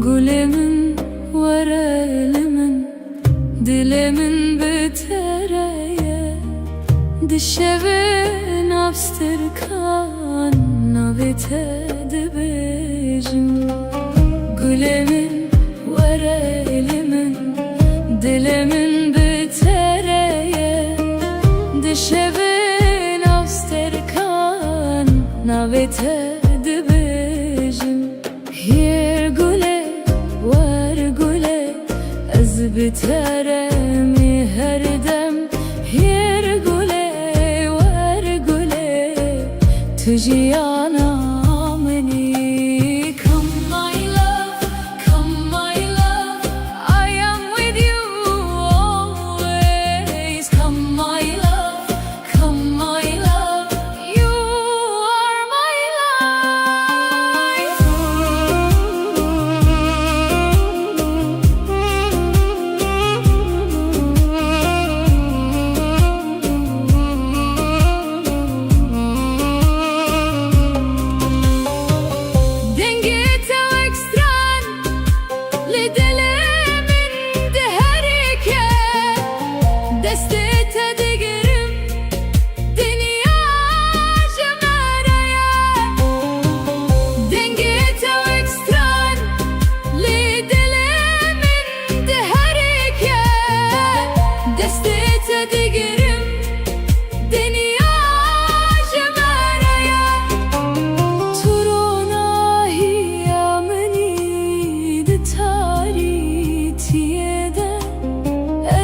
Gülemin var elimin, dilimin bitereye, dişevin abstırkan navitedi bejim. Gülemin var elimin, dilimin bitereye, dişevin abstırkan navitedi bejim. Yer güle var güle ez biteremi her dem. Yer güle var güle tujiyana meni. Come my love, come my love, I am with you always. Come my love, come my love, you are my life. Dengete ve ekstran lidelemin deherike, destete digerim dünya cemereye. Dengete ve ekstran lidelemin deherike, destete digerim dünya cemereye. Turona hiyameni de taritiyede,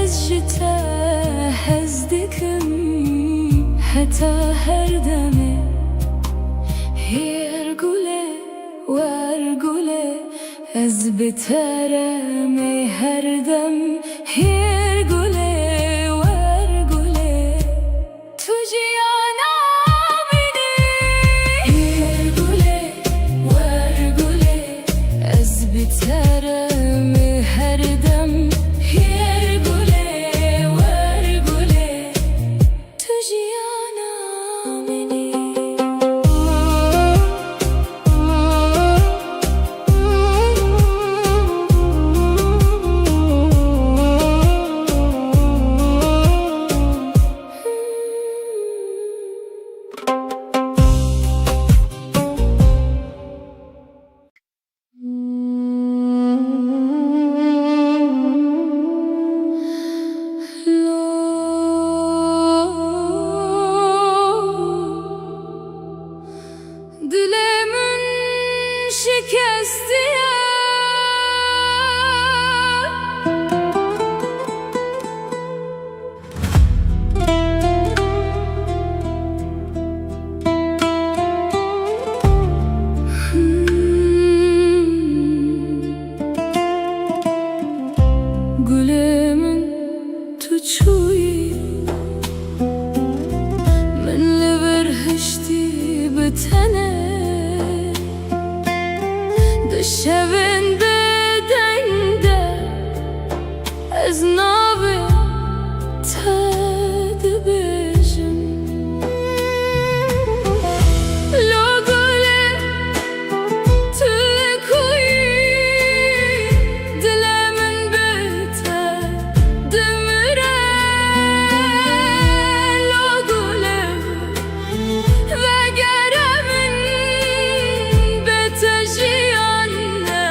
ez jite hezdikim heta her deme. Yer güle var güle ez biteremi her dem. Yer güle var güle tujiyana meni. Yer güle var güle ez biteremi her dem. Yer güle var güle tujiyana meni. Dilemin şikesti ya, gülemin tuçuyi menle verhişti bitene. Dışevin bedende ez navi tedi bejim. Lo güle tüle kuyi dilemin biter demire. Lo güle ve geremin betejiyanne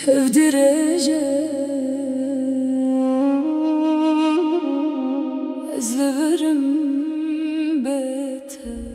şevdireceğim ezlerim beter.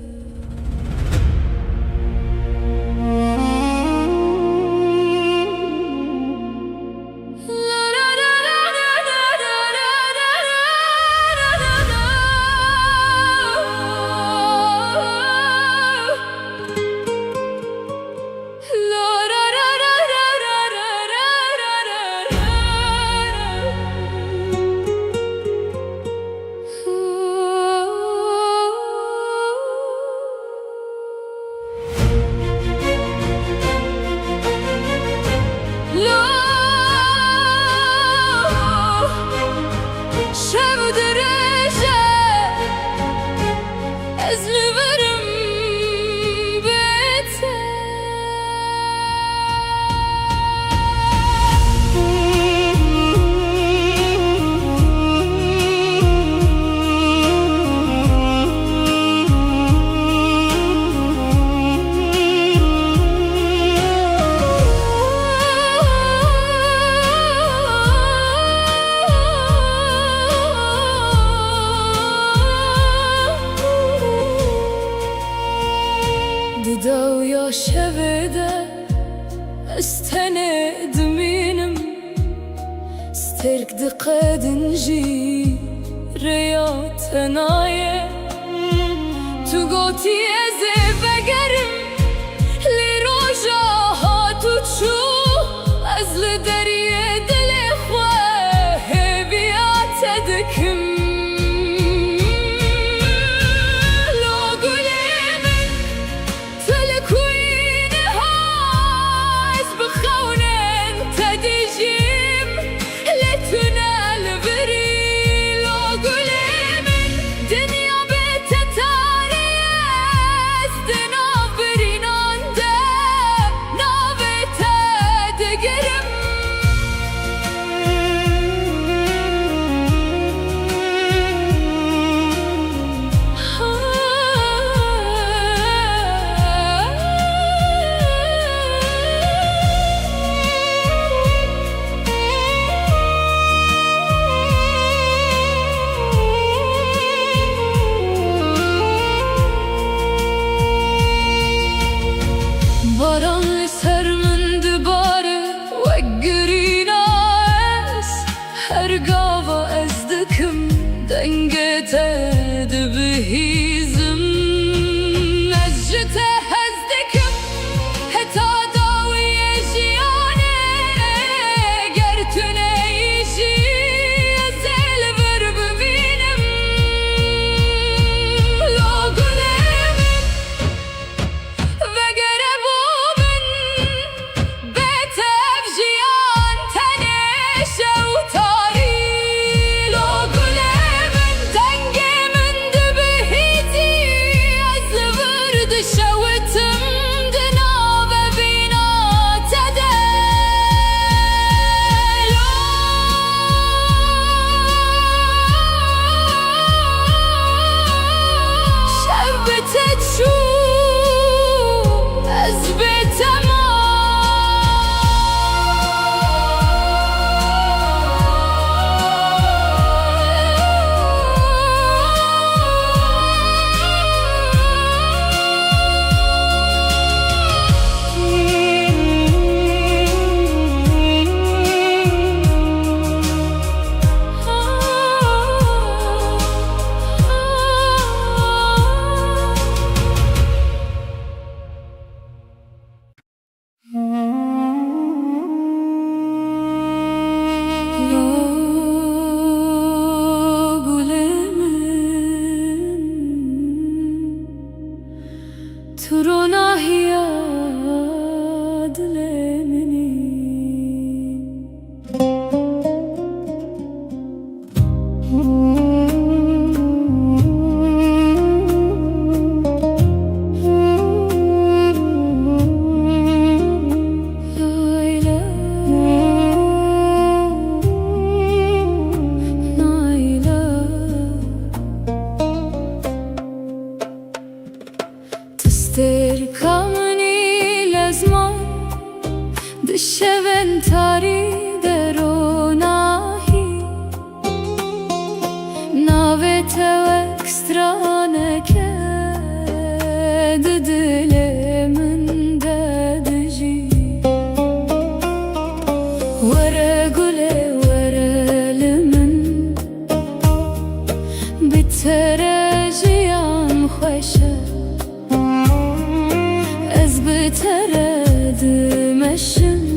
دو يا شبده استند منم استرك دقاد نجي رياض نايه تو قوتي ازي بقرم لروجا هاتو تشو ازل دريه دل اخوه بيات دكم بهيزم نجته هزدكم هتا داوي جيانه قرتنا يجي زل برب بينم لا قلم وقربو من بيتف جيان تنش وطاري لا قلم دنقي شوتم دناب بينا تدلو شبتت شو أزبت تستركمني لازمان دشة Navetevek strane kedi dilimin dedici Vere gule verelimin Bitereciyan xoşe Ez biteredim eşim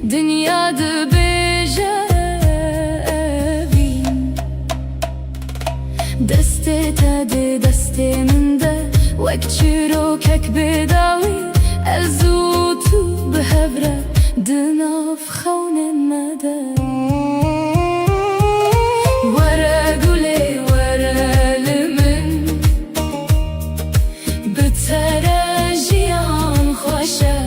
Dünyadı bejevin Deste tedi desteminde Vek çirokek bedawi Elzutu behevre Dınaf xawnin mede Vere gule verelimin Bitere jiyan xoşe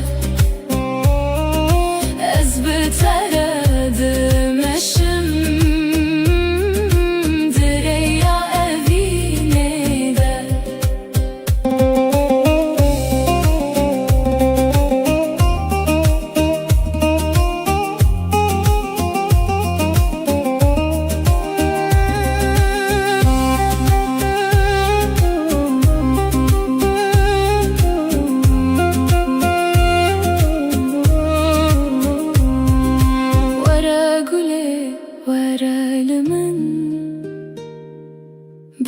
Ez biteredim eşim Direya evine de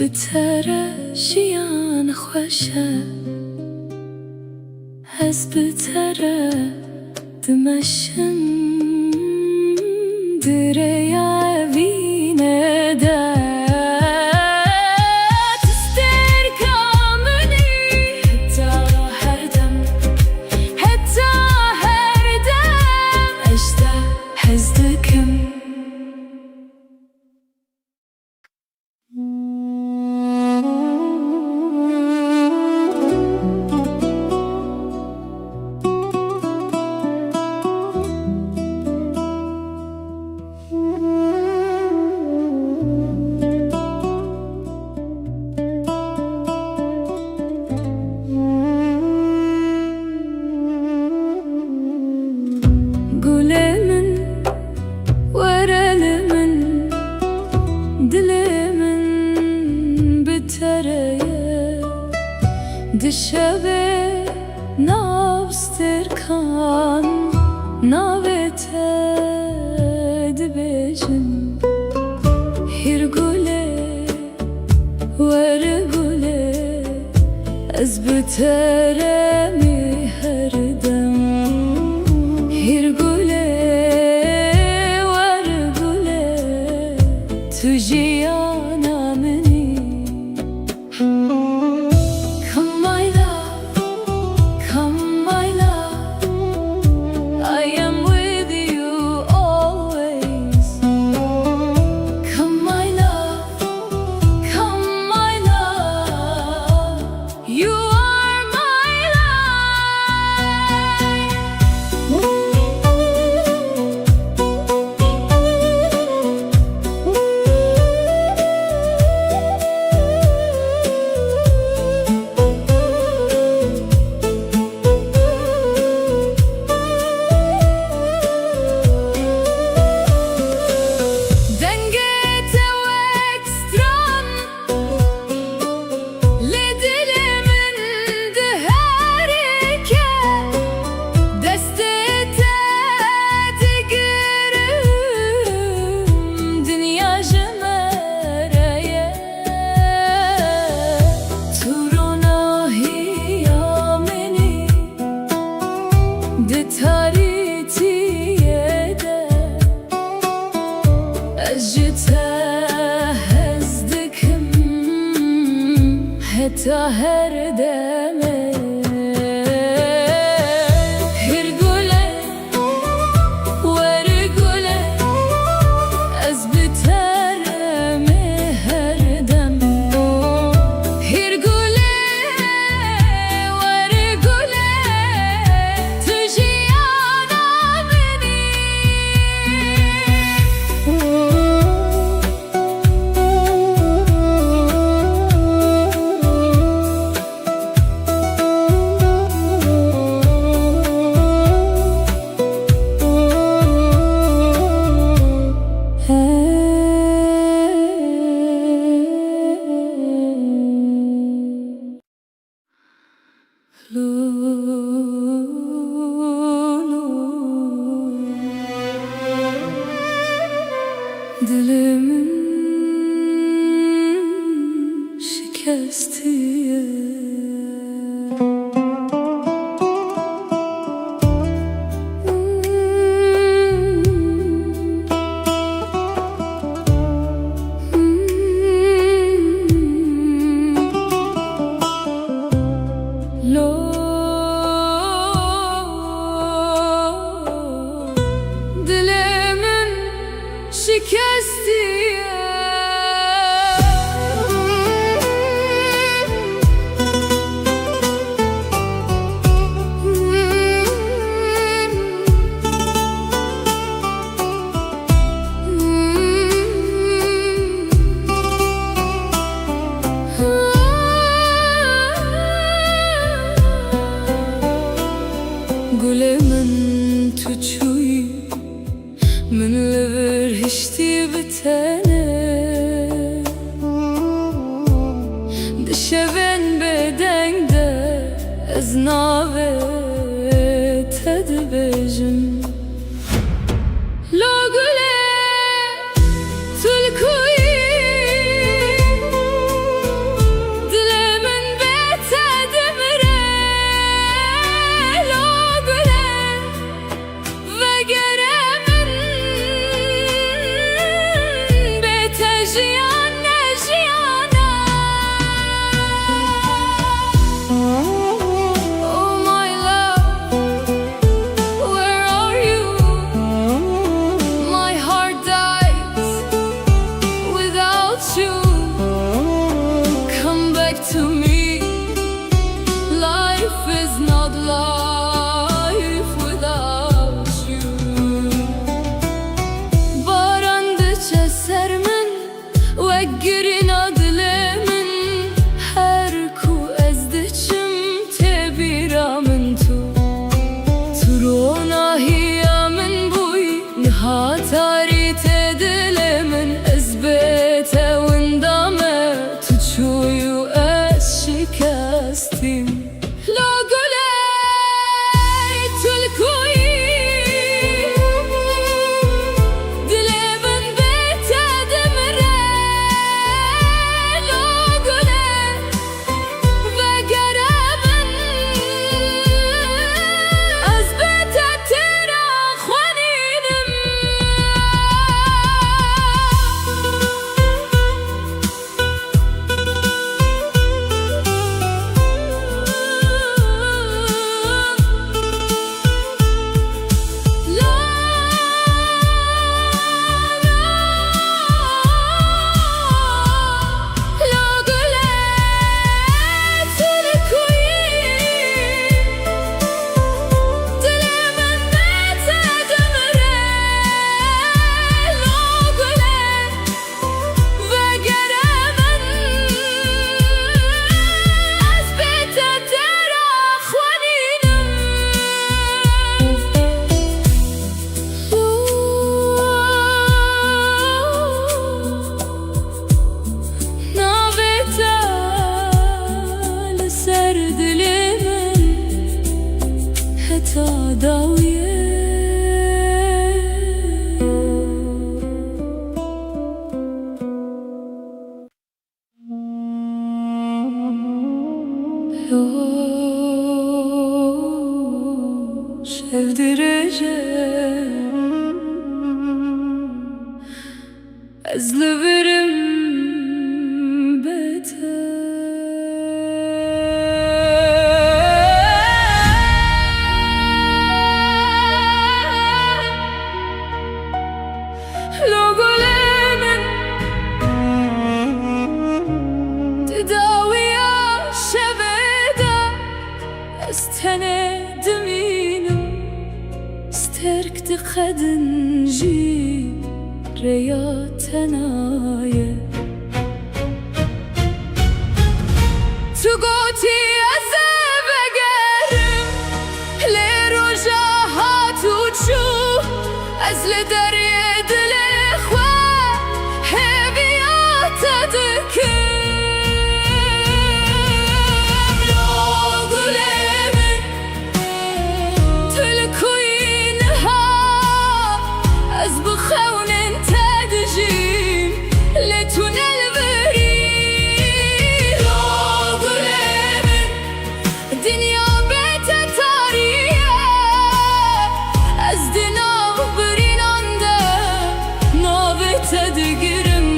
Bitere jiyan xoşe Ez biteredim eşim Direya evine de Tister kamini Hetta her dem Eşte hezdikim Dişeve navstirkan Navete dibejim Hirgule vergule Ez biteremi herdem Hirgule vergule Tujiyana meni أجتهزدكم حتى هردمه هرقوله ورقوله أزبترمي هردم هرقوله ورقوله تجي أنا مني Dilimin şikestiye Dilimin şikestiye Gule min tu çuyi min lever hişti bitene dişeven bedende ez nave tedbejim Lo gule tulkuyi dilemin betedimre Lo gule ve geremin betejiyan nejiyana Oh my love, where are you? My heart dies without you Come back to me Life is not life without you Barandıça sermin Veggirin adlemin Her ku ezdiçim Tebiramin tu Turona hiyamin buy Nihatari tedilemin Ezbete windame Tuçuyu es şikestim Lo gule tulkuyi Dilemin betedimre Lo gule ve geremin Ezbete tera khwaninim sevdireceğim أزلبرم بيتها لو قلمن تداوي شبيدة استند مينم استرك تخدنجي رياتنايا تقوتي أزبقرم لرجاها تشوف أزل دريد الإخوة هبيات دكم لو قلمن تلكوينها أزبخون تدجيم لتون البريد لو قلمن دنيا بيت تاريخ أزدنا برين عنده نابت تدقرم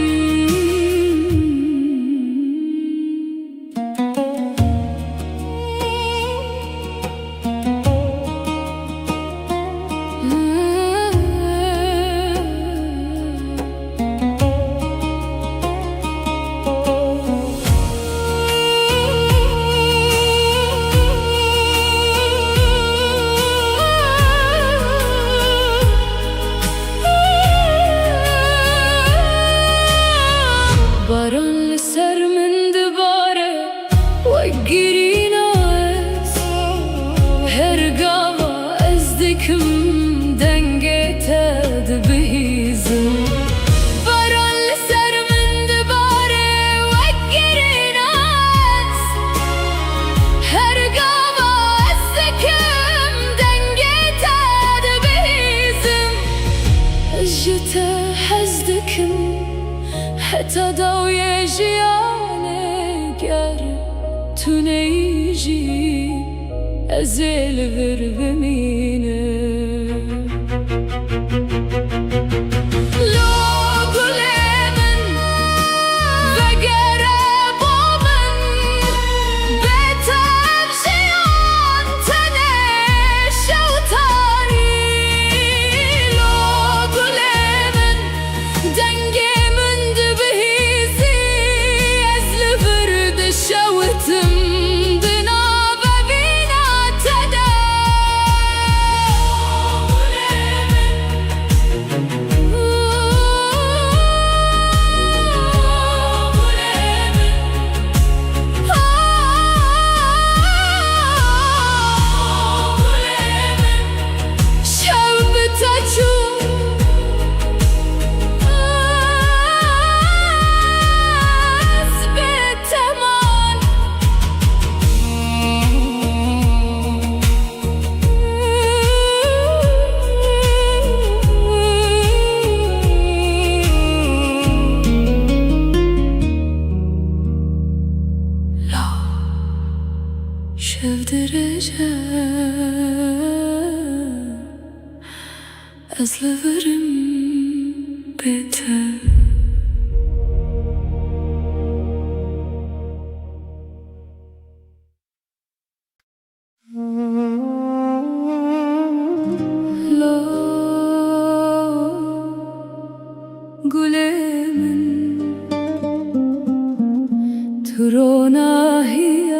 باران لسر من دباره وقرين عز هرقاوا ازدكم دنگت دبهيزم باران لسر من دباره وقرين عز هرقاوا ازدكم دنگت دبهيزم جتا حزدكم حتى ضوي جيانك تنيجي أزل غرب مينه لو قلمن بقرب ومن بتر جيان تنش وطاري لو قلمن دنقي من دبهيزي أزل برد شوتم دناب بينا تدا شاف درجة أزلفرم بيتها لو قلمن ترونا هي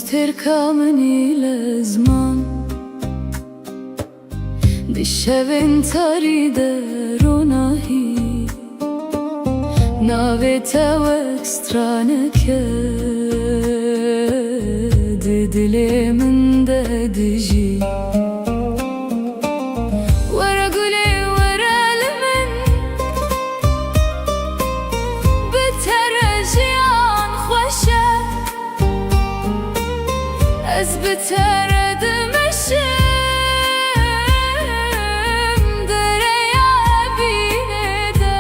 تستركمني لزمان بالشبن تريد روناهي ناويتا واكسترانك دلي من دجي ورا قولي ورا لمن بتا بتردم dereye binede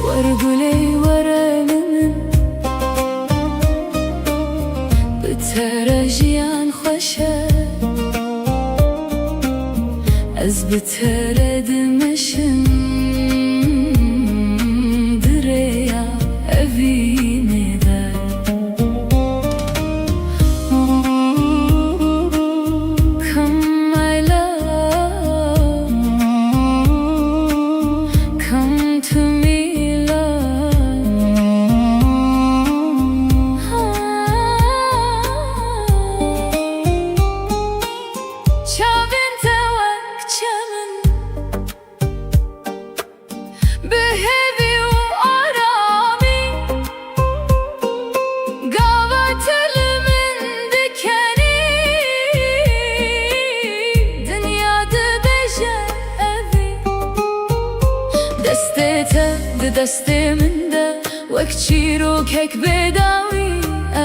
Varguley varalimin بترجيان خوشه از بتردمشم دریا evine Come my love, come to me love Çavin tevak çemin Behevi u arami Gavat elimin dikeni Dünyada beje evi Destete de desteminde Vekçiro kek bedavi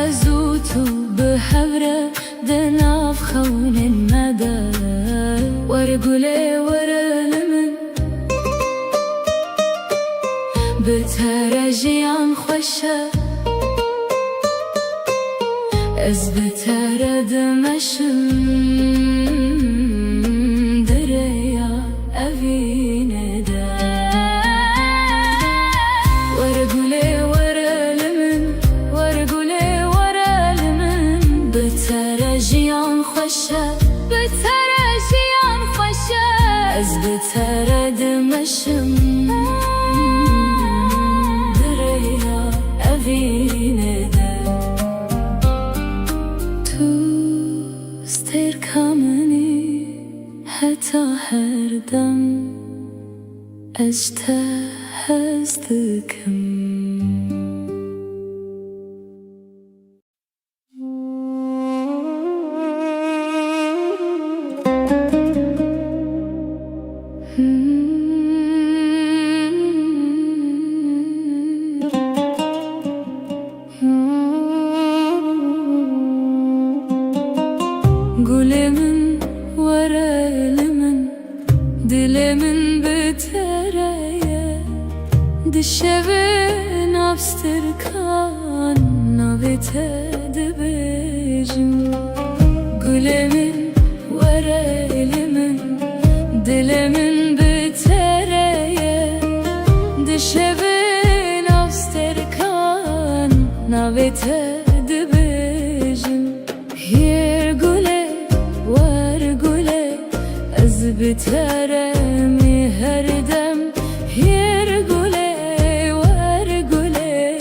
Azutu behevre دناف خون المدى ورقلي ورلمن بترجيان خوشه از بترد مشم دریا evine de ورقلي ورلمن ورقلي ورلمن بترجيان خوشه بترجيان خوشه از بترد مشم دریا evine de تو استركمني حتى her dem اجتهزتكم Gülümün var elimin Dilimin bitereye Dişevin abstırkan Navite dibecim Gülümün var elimin Dilimin bitereye Dişevin abstırkan Navite dibecim Yer güle var güle az biteremi her dem yer güle var güle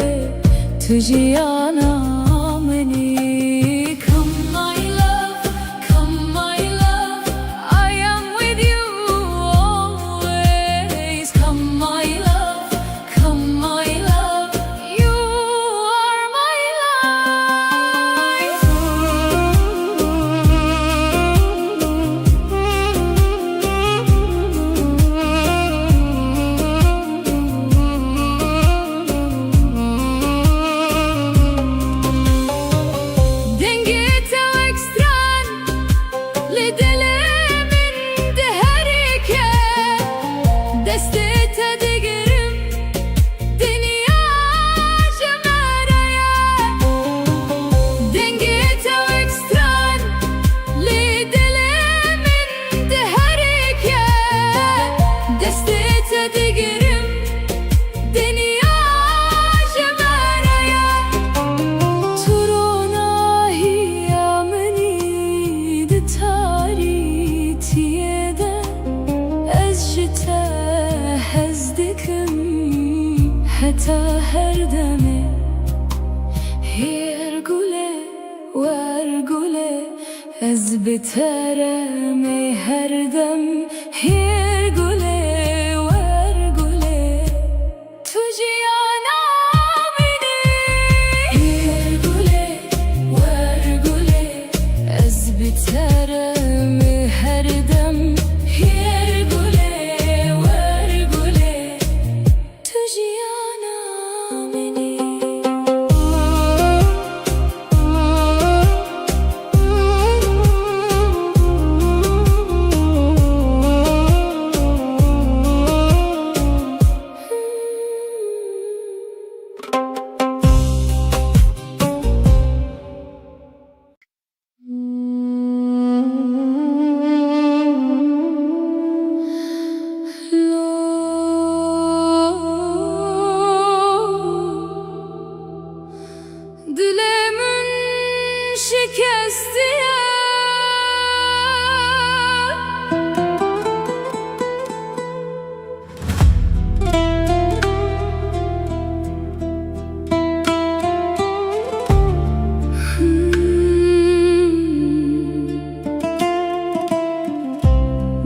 tujiyana meni come my love I am with you always come my love you are my life حتى هردمي هيرقولي وارقولي أزبترمي هردم هيرقولي وارقولي تجي أنا مني هيرقولي وارقولي أزبترمي هردم هيرقولي وارقولي تجي أنا مني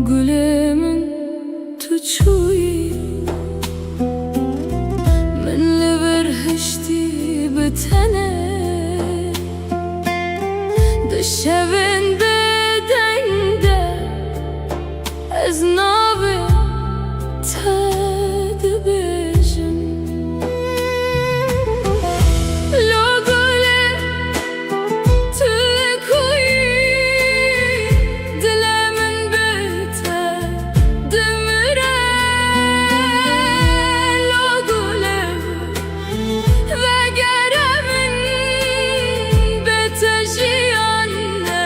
Gülemin tuçuyi من اللي برهشتي بتنا دشبن بدنده ازنابي تدبجن لو قولي تلكوي دلا من بيته دمره لو قولي وقره من بيته جيانه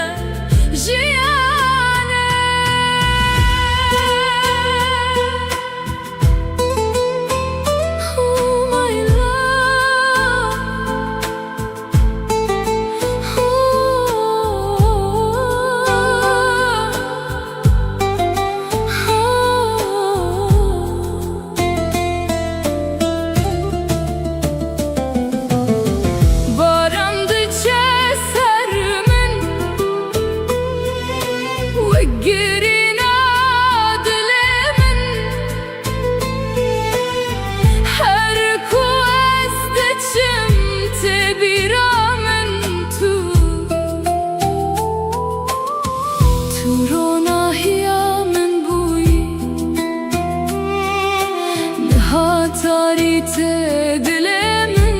جيانه Oh my Barandı cesermin وقرينا دلمن حركو أزدجم تبيرا من تورونا هيا من بوي نهاتاري تدلمن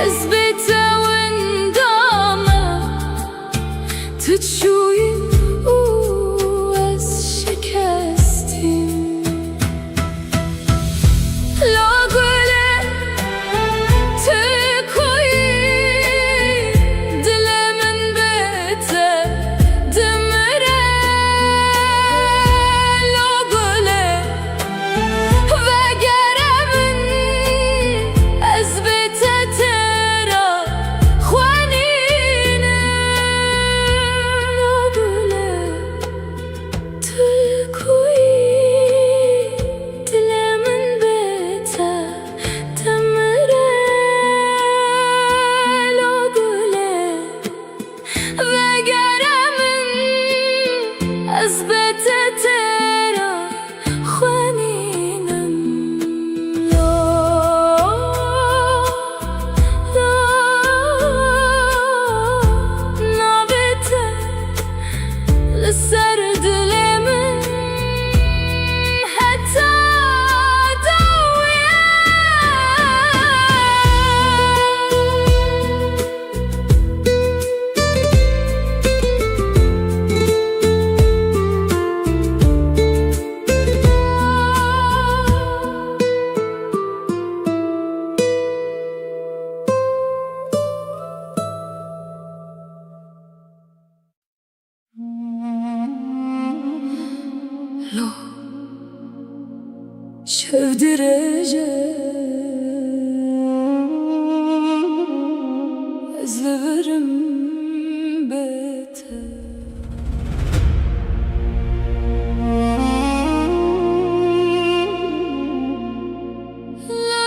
أزبت وندامه تشوي وأز شكستي لو قولي تكوي دل من بيته دمره لو قولي وقره من أزبته ترى خوانينه لو قولي تكوي دل من بيته دمره لو قولي وقره من أزبته ترى خوانينم نابته لسر دلمن حتى دويه لو شفدرجه أزلبرم بيته La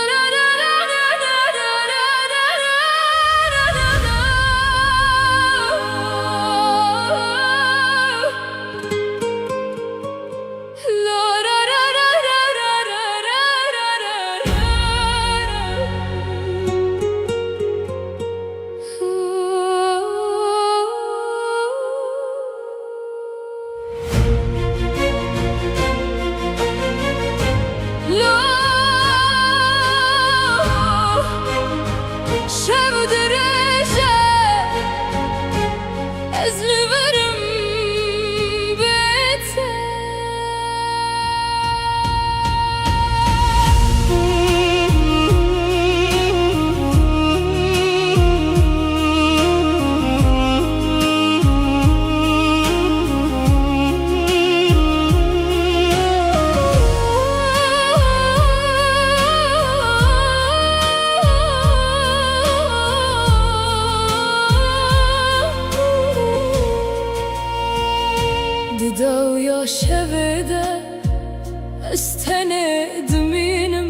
دمينم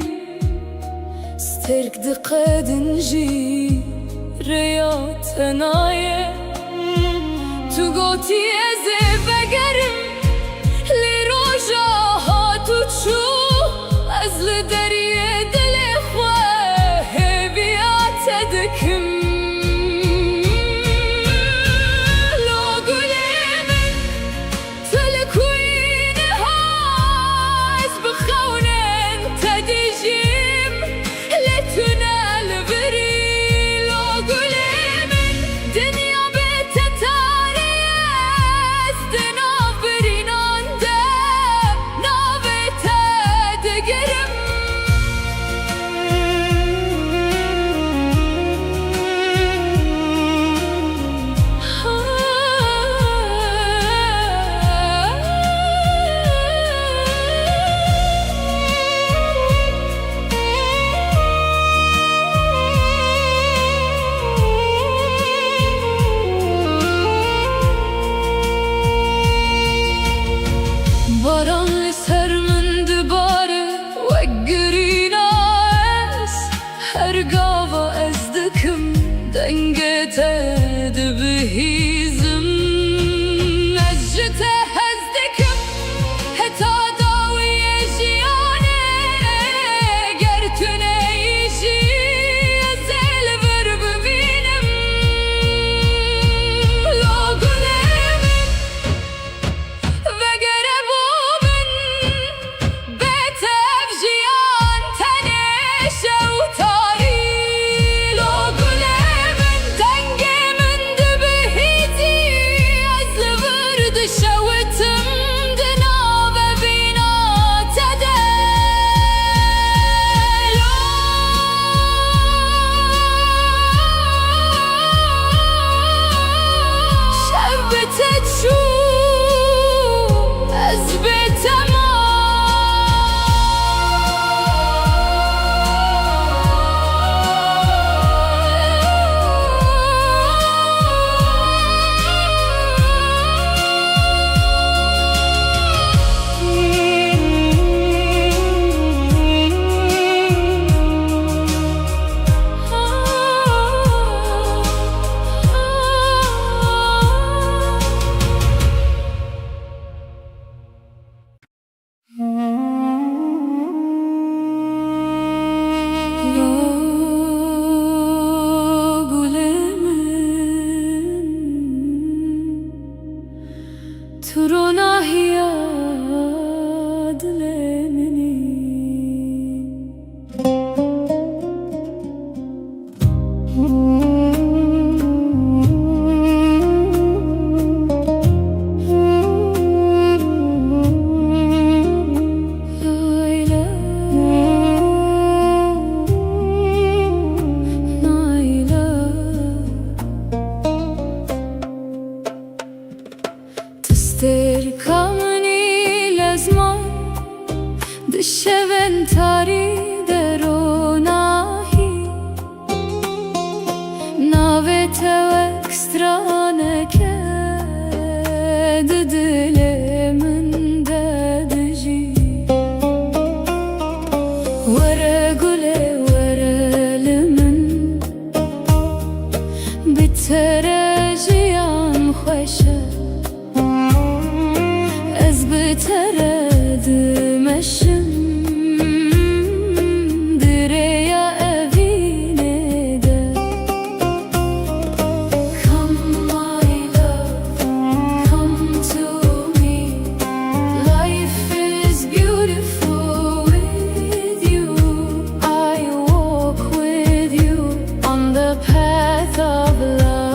سترك دقة دنجي رياض هنايا تقوتي ازي بقرم لروجا هاتو تشو ازل دريه دلخوة هبيات دكم دنگت بهیزم نجته هزدکم هتا داوی جیانه گرتونه ایشی زل بر ببینم لاغلم و گربومن بتف جیان تنش و تاری ترونا هي دلمني تركمني لازمة دشبن تاري دروناهي ناوت وكسترانك ددلمن ددجي ورقلي ورلمن بترجيان خوشه بترد مشم دريا أبيني ده Come my love, come to me. Life is beautiful with you. I walk with you on the path of love.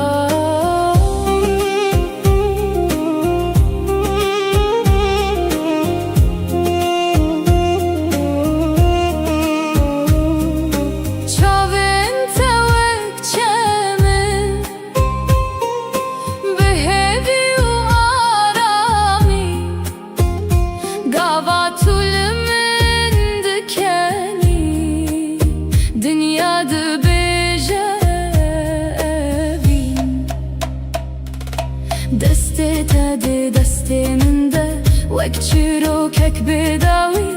دسته تدي دسته من ده وك چروکک بداوی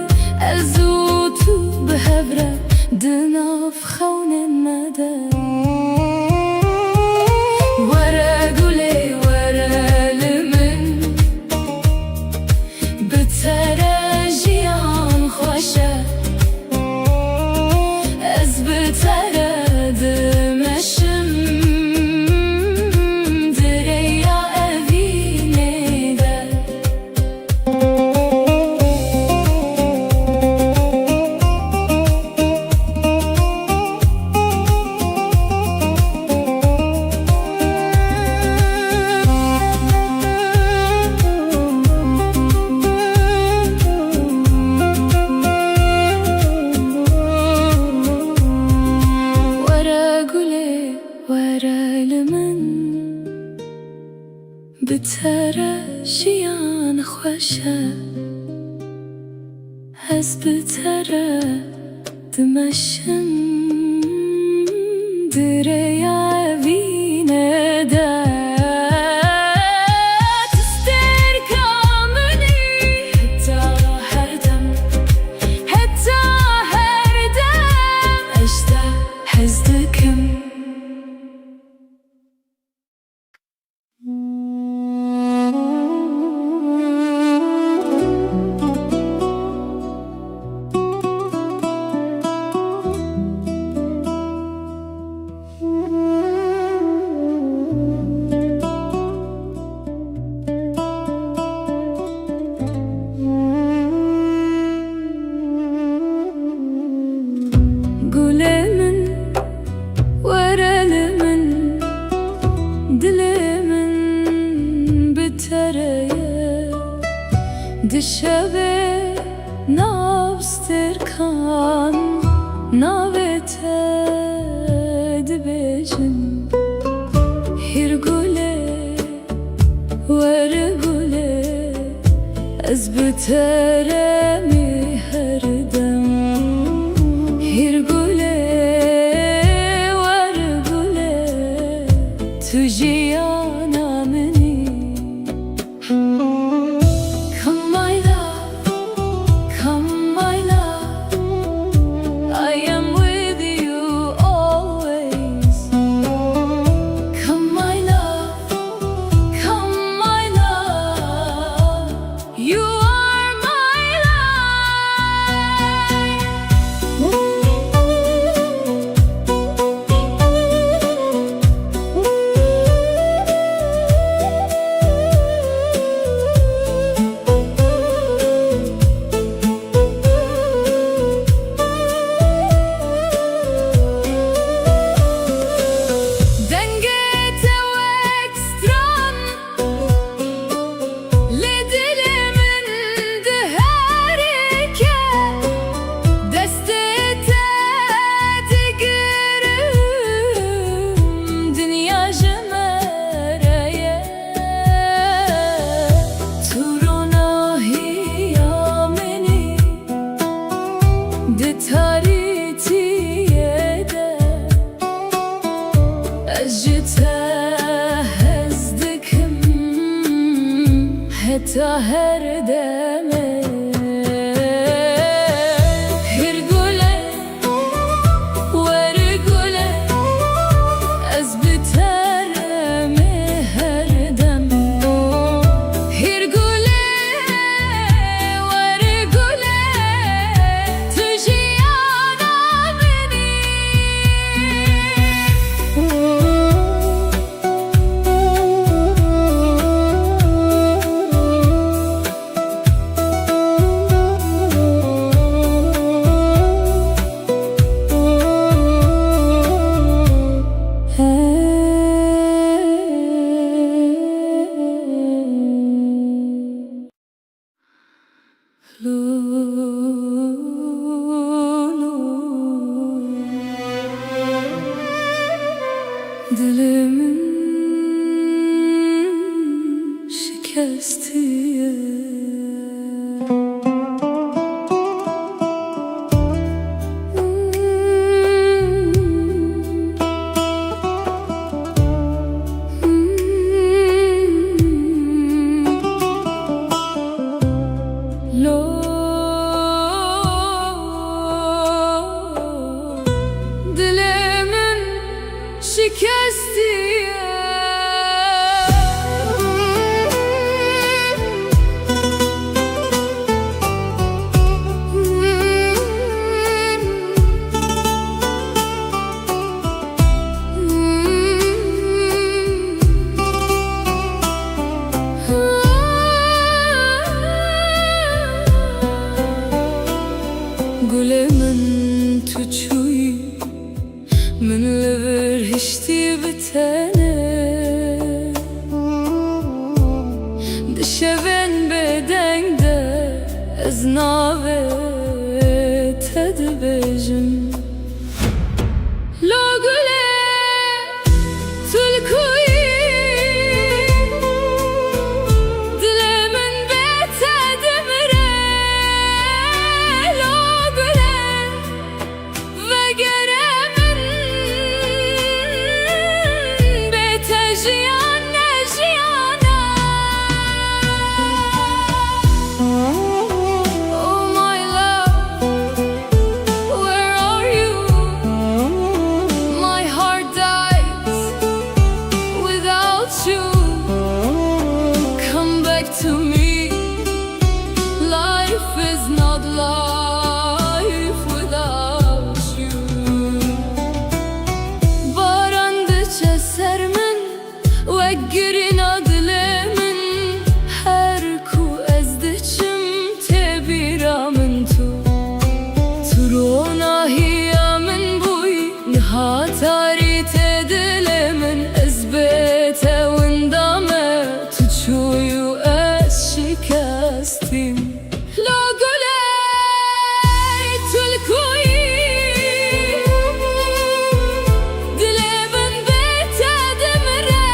أزوتو بهبرة دناف خون المدى ورا قولي ورا لمن بتراجيان خوشة از بترد مشم دريا أفيني ده بترى جيان خوشة هز بترى دمشم دريا فينا دا تستركا مني حتى هردم أجدا حزدكم دشبه نابستر کان نابته دبجن هر گله ور گله از بتره می هر دم هر گله ور گله تو جیانا منی حتى هردمه هرگله ورگله از بترمه هردمه هرگله ورگله تو جیانا منی Dilimin şikestiye Lo گل من تو چوی من لبر هشتی بتنه دشون بدنگده از ناوه تد بجم لو گله تلکوی دل من بتد مره لو گله وگره من بتجیان نجیانا Oh my love, where are you? My heart dies without you. Come back to me. Life is not life without you. Barandıça sermin وگرین دلمن هر کو از دچم تبیرامن تو روناهی من بوی نها تاری تدلمن از بیت وندامه تو چویو از شکستیم لو گله تلکوی دل من بتد مره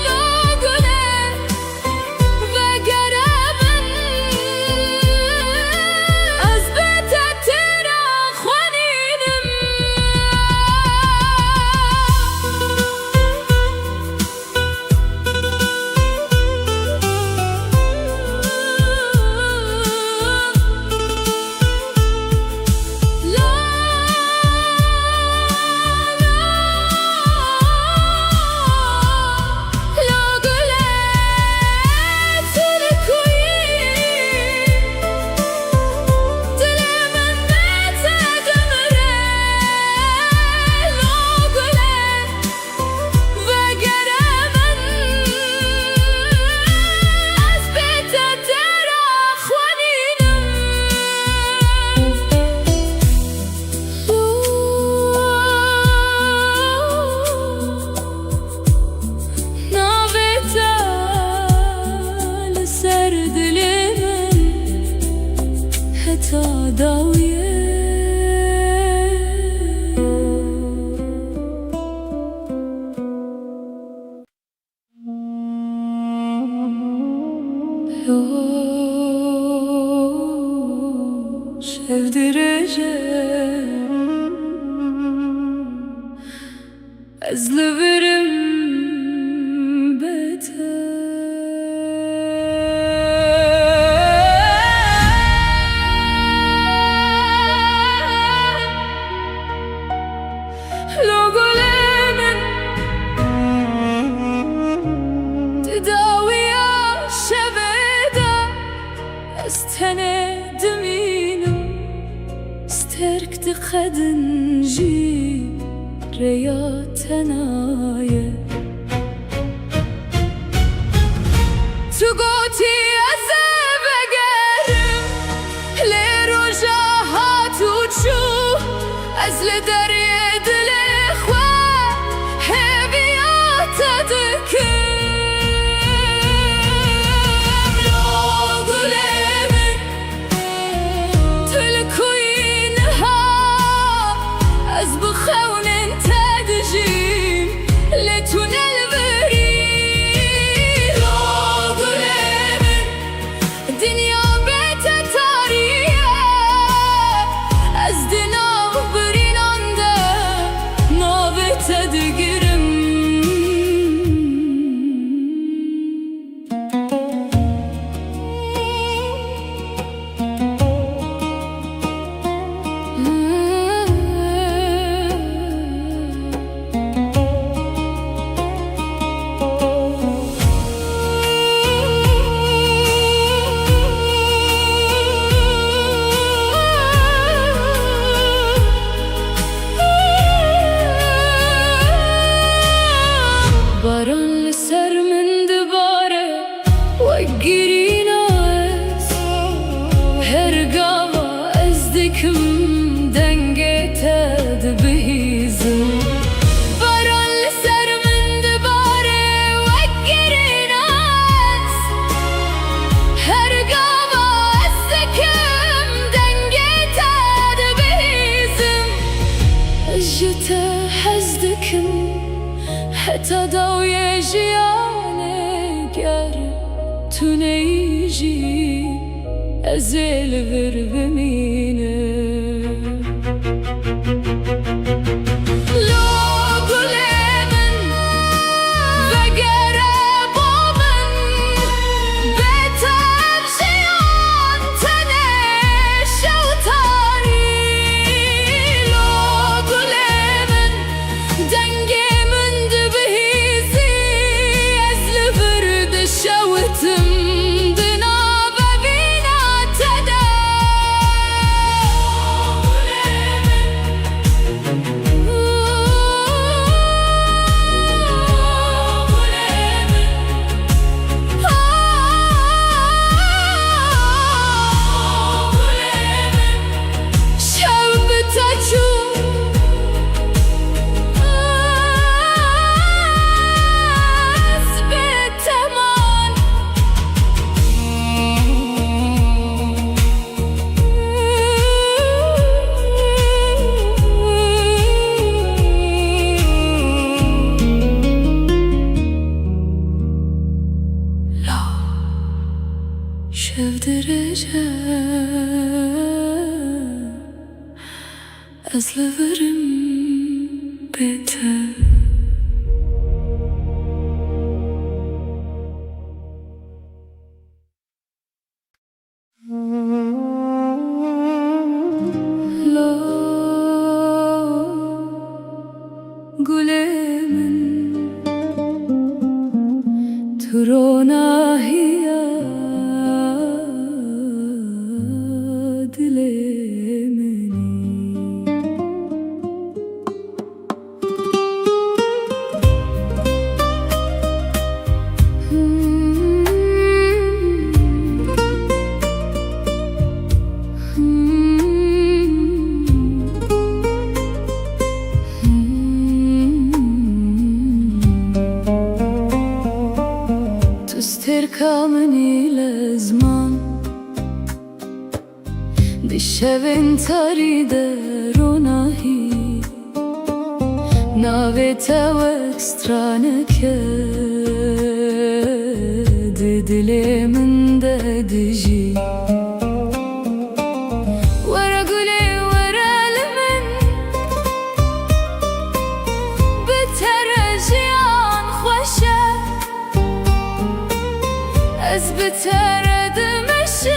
لو گله وگره من از بتد ترا خوانینم تا داویه sevdireceğim ezleverim استركت خدنجي رياتنايا تقوتي أزبقرم لرجاها تشوف أزل دريد الإخوة هبيات تذكر از دنیا برین آنده دكم دنگت دبهیزم باران لسر من دباره وگرین است هرگاه از دکم دنگت دبهیزم جتا حز دکم حتی دوی جیانه گر تو نیجی ازل ور بمینه لو گل من وگره با من بهتر جیان تنه شوتاری لو گل من دنگ من دبهیزی ازل ورد شوتم شف درجة أزل ورم بيتر لو گل من تو رو ناهیه تركمني لزمان دشوين تاري دروناهي ناويتا وكسترانك ددلي من ددجي ورا قولي ورا لمن بترجيان خوشه از بترد مشم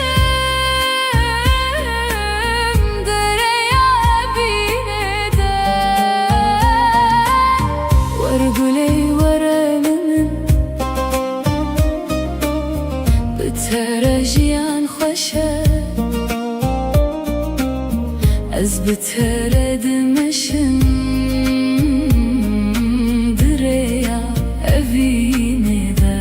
دریا بینه ده ورگولی ورمن بترجیان خوشه از بترد مشم دریا بینه ده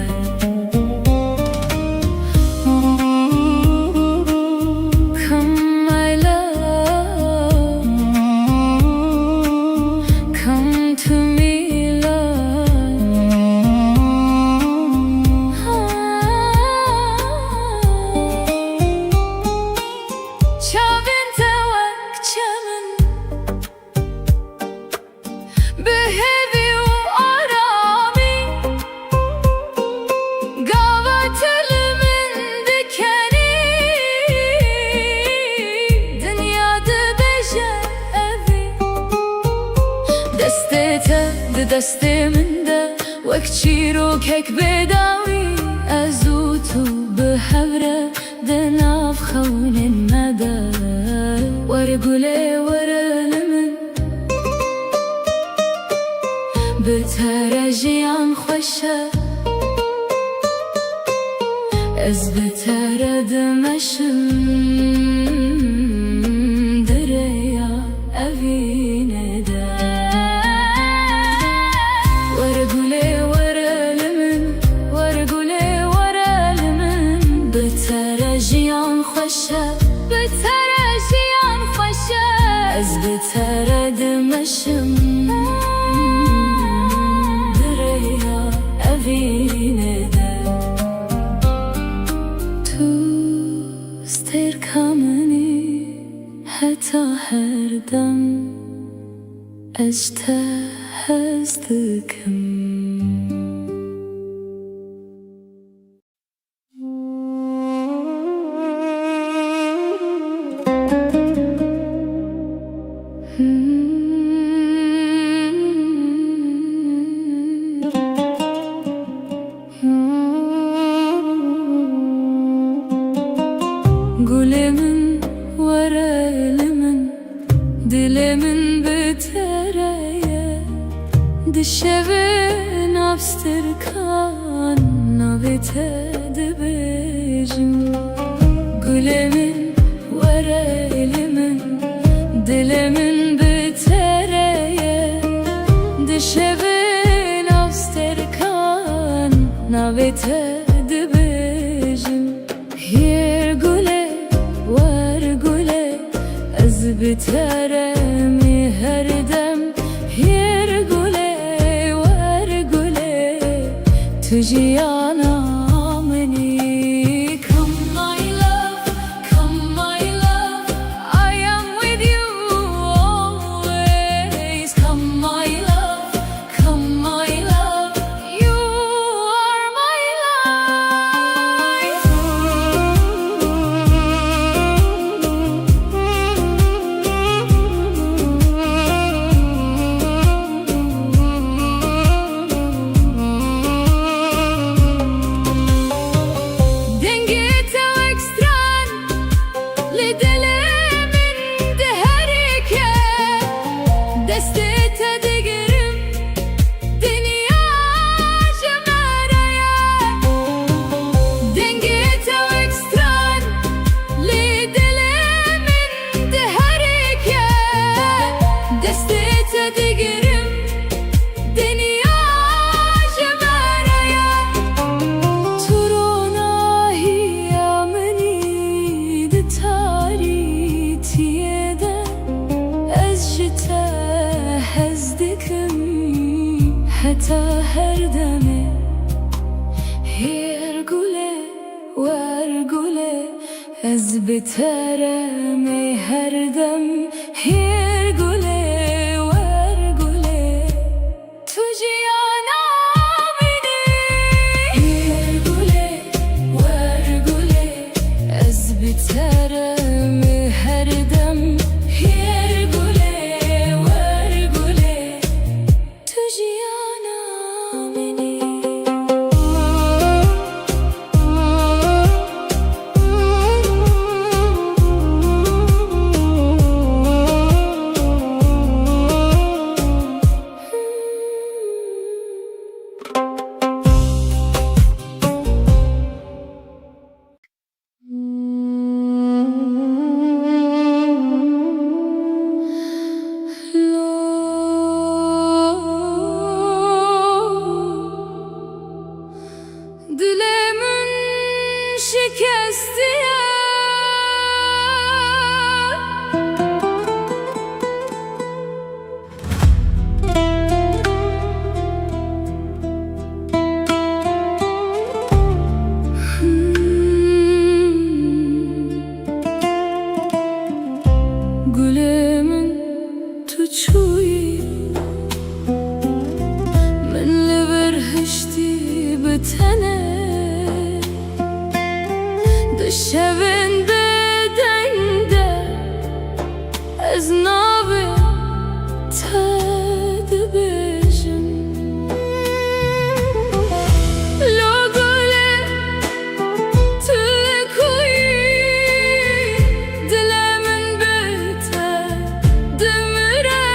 دست من ده وقت چیرو کک بداوی ازو تو به هوره دناف خون نده ور گله ور لمن بترجیان خوشه از بترد مشم دریا اوینه ده بترجیان خوشه Ez beter edmeşim Direya evine de Tu sterkameni heta her dem Ez te hezdikim Gülümün var elimin, dilimin bitereye Dişevin abstirkan navite dibejim Gülümün var elimin, dilimin bitereye Dişevin abstirkan navite dibejim Yer güle var güle Ez biteremi her dem Yer güle var güle Tüciyana meni Come my love, come my love I am with you always Come my love, come my love You are my life Dengete ve ekstran Lidelemin de herike Destete digerim Dünya cemereye Dengete ve ekstran Lidelemin de herike Destete digerim Dünya cemereye Turona hiyameni de taritiyede Ez jite hezdikim Heta her deme Her güle var güle Ez biteremi her dem Her güle var güle Tüciyana beni Her güle var güle Ez biteremi her dem Her güle var güle Tüciyana beni Dilemin şikesti Gülümün tuçuyu Minli verhişti bitene Dışevin bedende Ez navi tedbijim Lo gule tüle kuyi Dilemin biter demire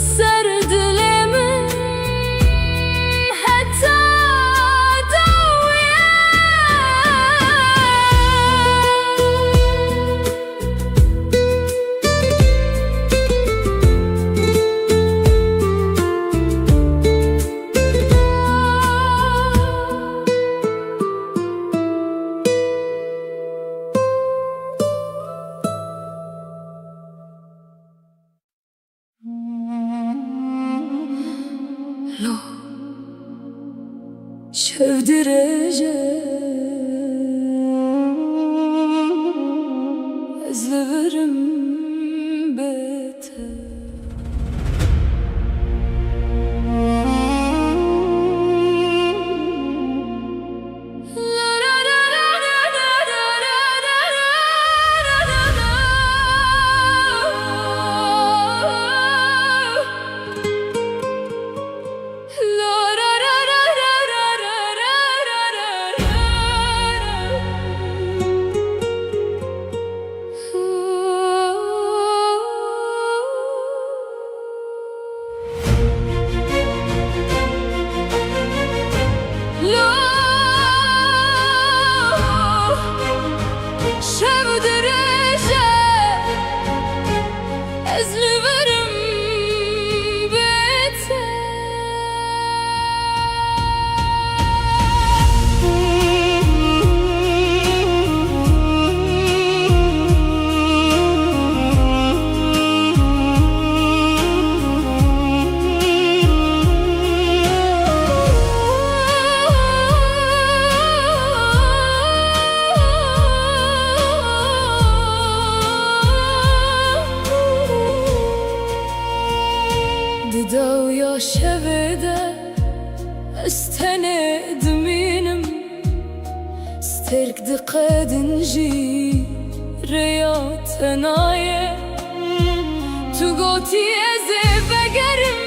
بسر دل من حتی لو شاف درجة أزلفرم بيته داو يا شبده استند منم سترك دقاد نجي رياض نايه تو قوتي ازي بقرم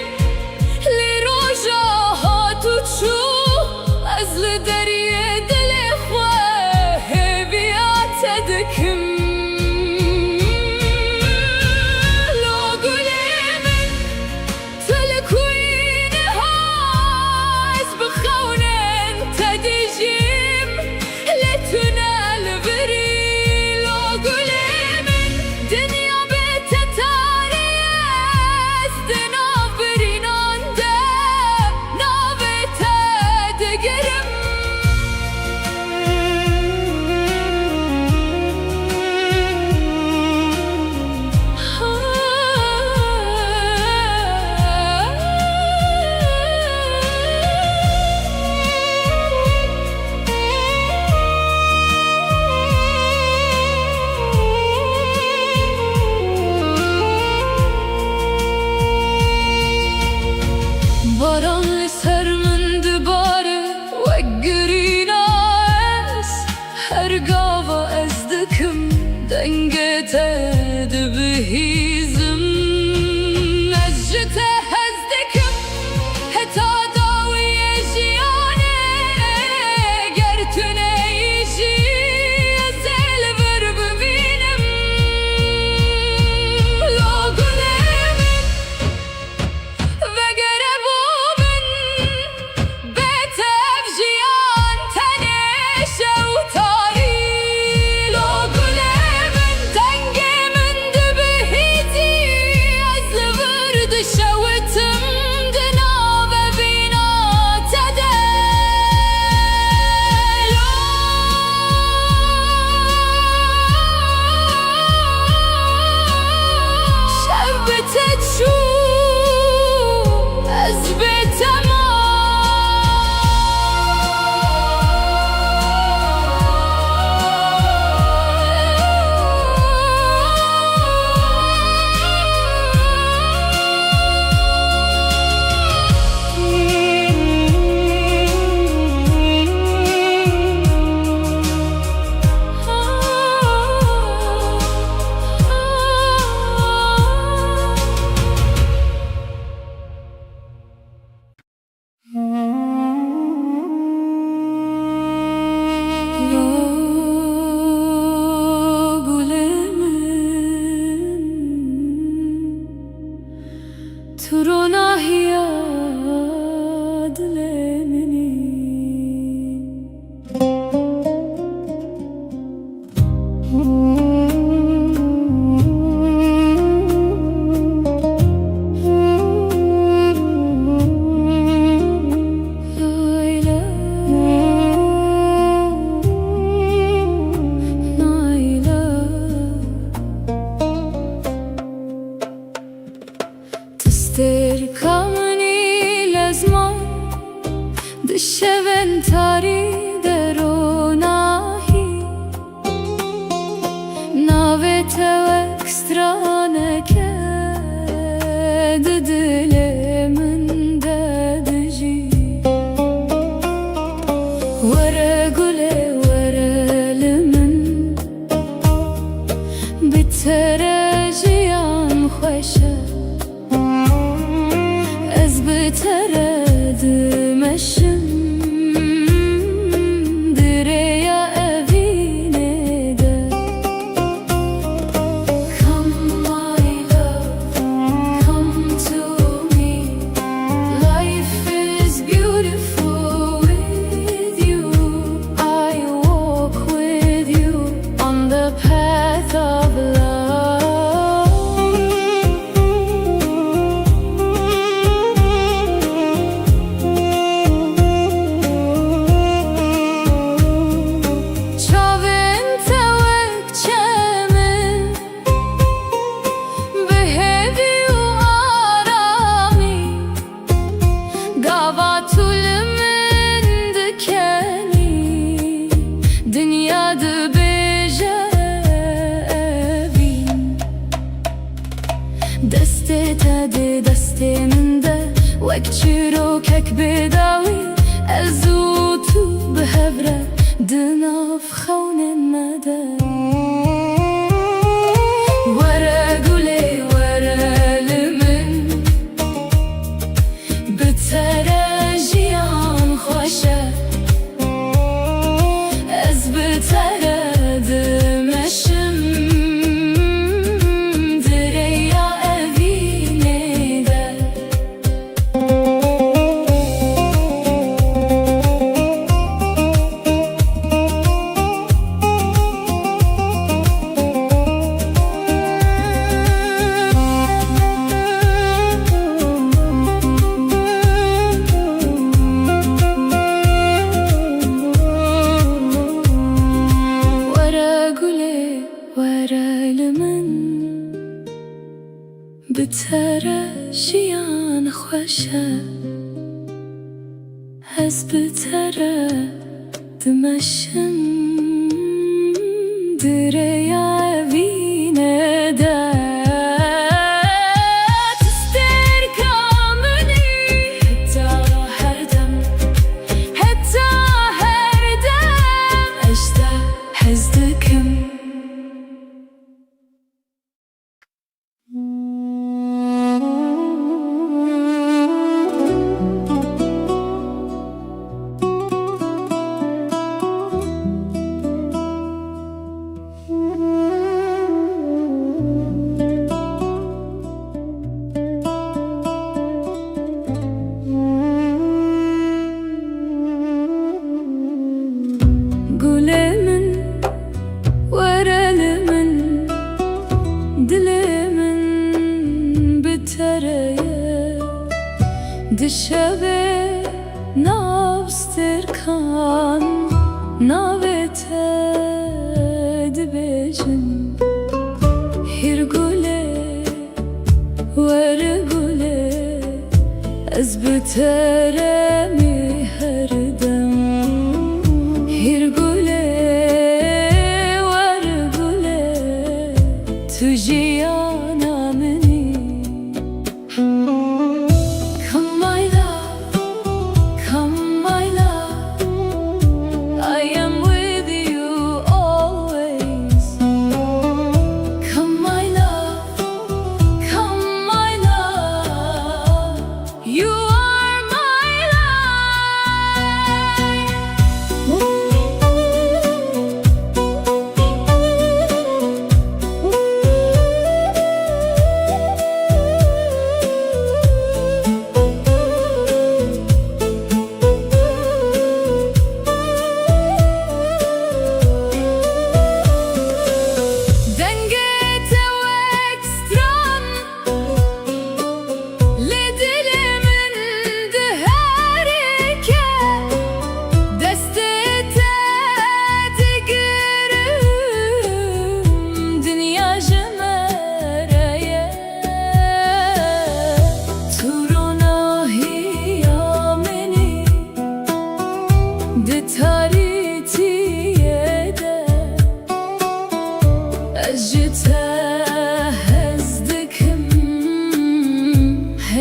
لروجا هاتو تشو ازل دريه دل خواه بيات دكم دنيا بتتاري استنابري ترونا هي دلمني تستركمني لازمان دشبن تاري دروناهي ناوت وكسترانك ددل من ددجي ورقلي ورلمن بترجيان خوشه بترد مشم دريا أبيني ده Come my love, come to me. Life is beautiful with you. I walk with you on the path of love. دستي تادي دستي من ده وكتشيرو كك بداوي أزوتو بهبرة دناف خون الندى ورا قولي ورا لمن بتراجيان خوشة أز بترد مشم بتراجيان خوشة هز بترد مشم دريا بينا دا تستركمني حتى هردم أشتاق حزدكم دشبه نابسترکان ناوت دبجن هر گله ور گله از بترمی هر دم هر گله ور گله تجیانا منی You are my love.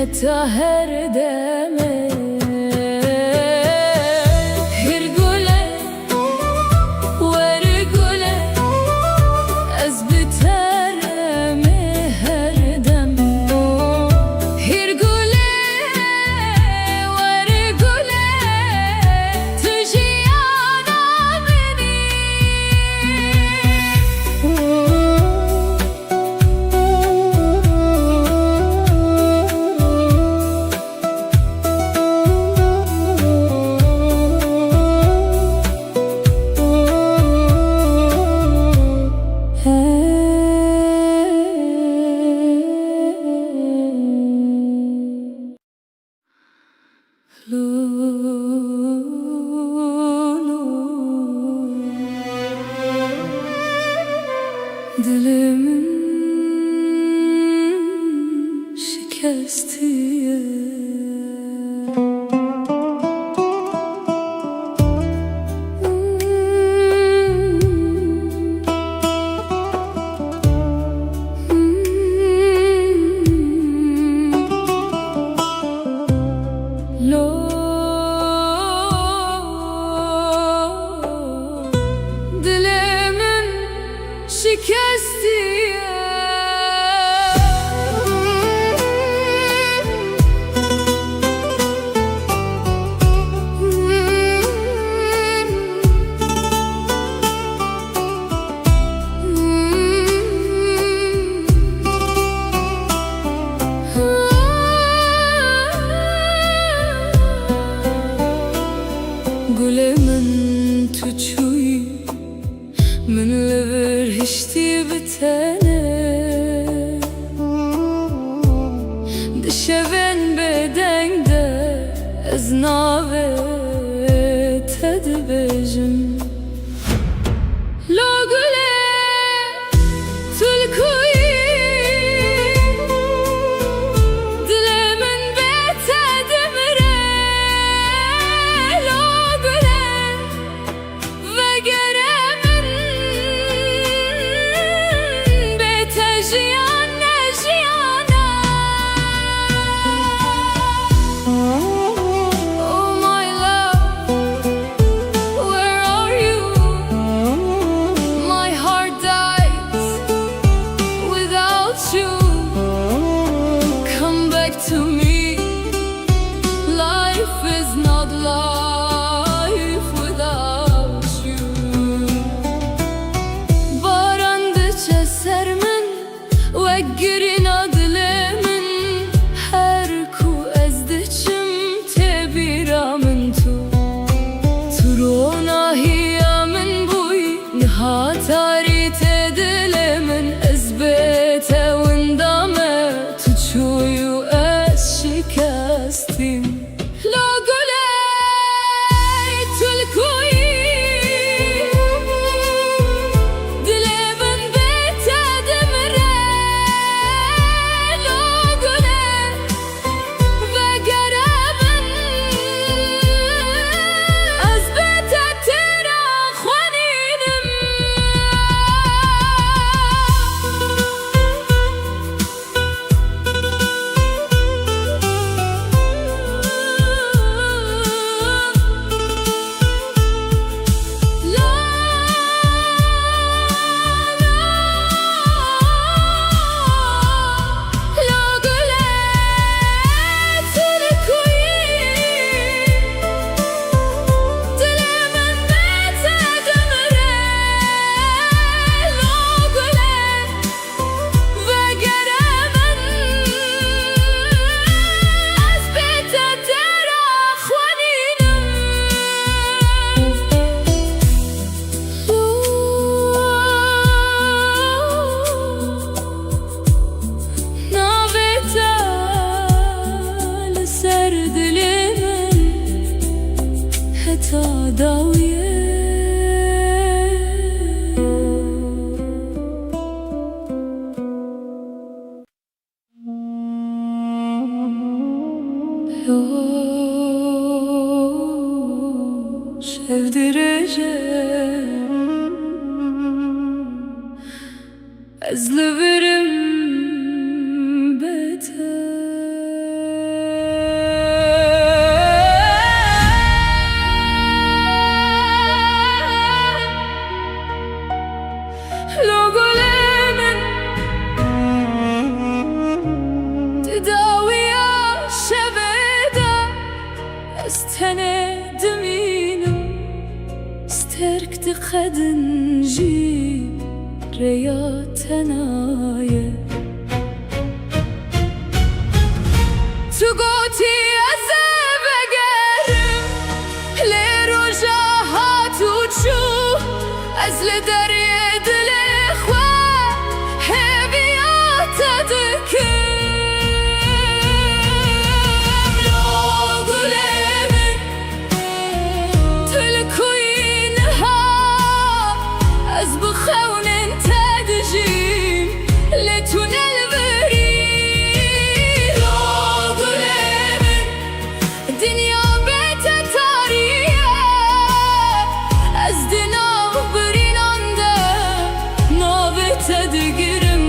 حتى هر دمه Dilimin şikestiye Dilimin şikestiye Gülemin tüçüyü من لبر هشتي بتانه دشبن بدن ده از ناوه تدبجم لو گله تلکوی دل من بتدمره لو گله وگره to me, life is not life without you. Barandıça sermin ve girin adlemin her ku ezdiçim tebiramin tu turona hiyamin buy nihatari tedilemin ezbete windame tuçuyu شکستیم لا گله تلکویی دل من بتدمره لا گله وگره من از بتتر خوانینم Sevdireceğim ezleverim beter. خدن جي ريا تنايا تو گوتی از بگرم لروجا هاتو چو از لدریه دل خواه هبیات دکم لا گلمن تلکوینها از بخون تدجیم لتون البری لا گلمن دنیا بيت تاریه از دنام برینانده نابت دگرم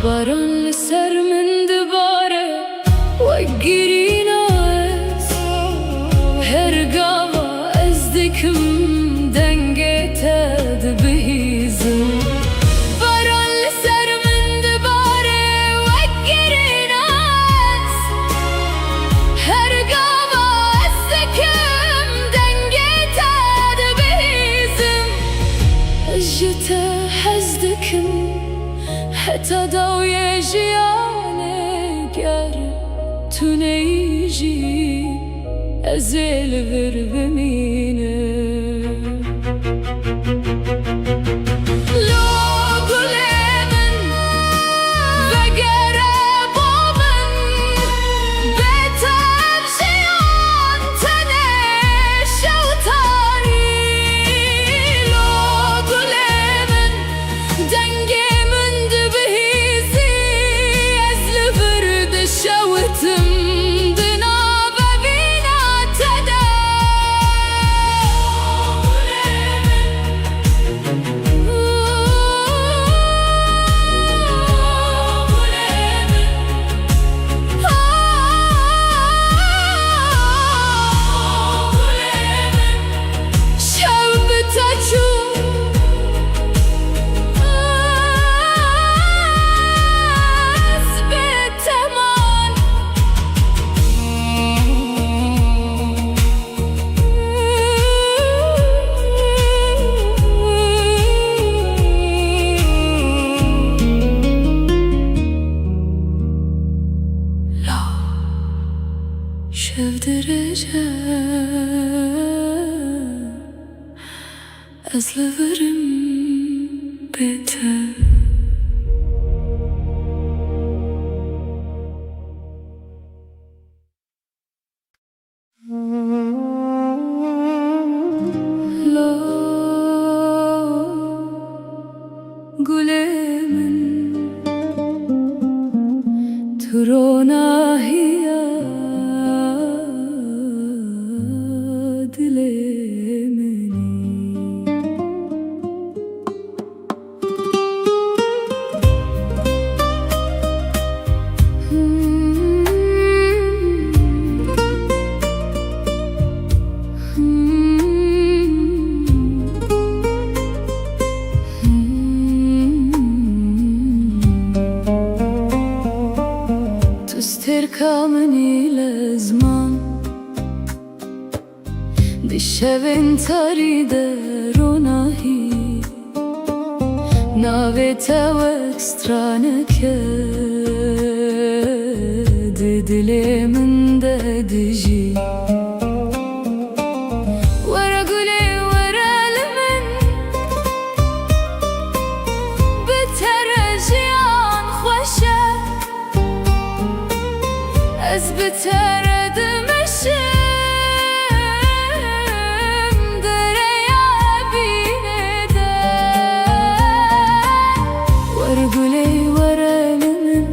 باران لسر من دباره وگیری ناز هرگاه از دکم دنگه تد بهیزم باران لسر من دباره وگیری ناز هرگاه از دکم دنگه تد بهیزم جتا حزدکم حتى ضوي جيانك تنيجي أزيل غرب مينه لو قلمن وقرب من بتر جيان تنش وطاري لو قلمن دنگي شوتم دناب بينا تدا شف درجة از لورم بيته لا گلمن تو رو ناهیه تستركمني لزمان بشوين تريد روناهي ناويتا واكسترانك دلي من دجي ورا قولي ورا لمن بترجيان خوشه از بترد مشم دريا بينده ورقولي ورا لمن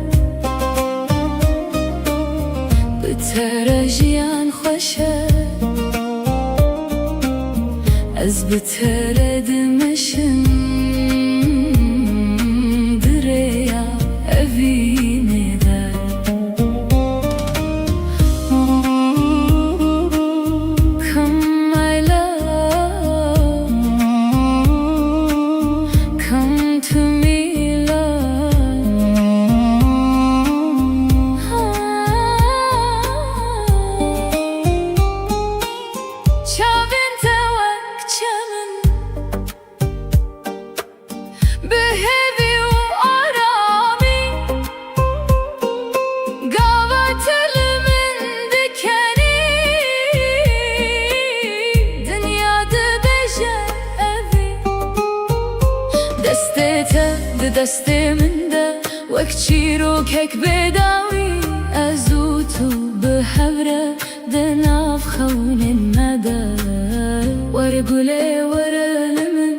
بترجيان خوشه Ez biteredim direya evine de. Come my love, come to me دسته من ده وک چیروکک بداوی ازوتو بحبره دناف خون مده ورگله ورلمن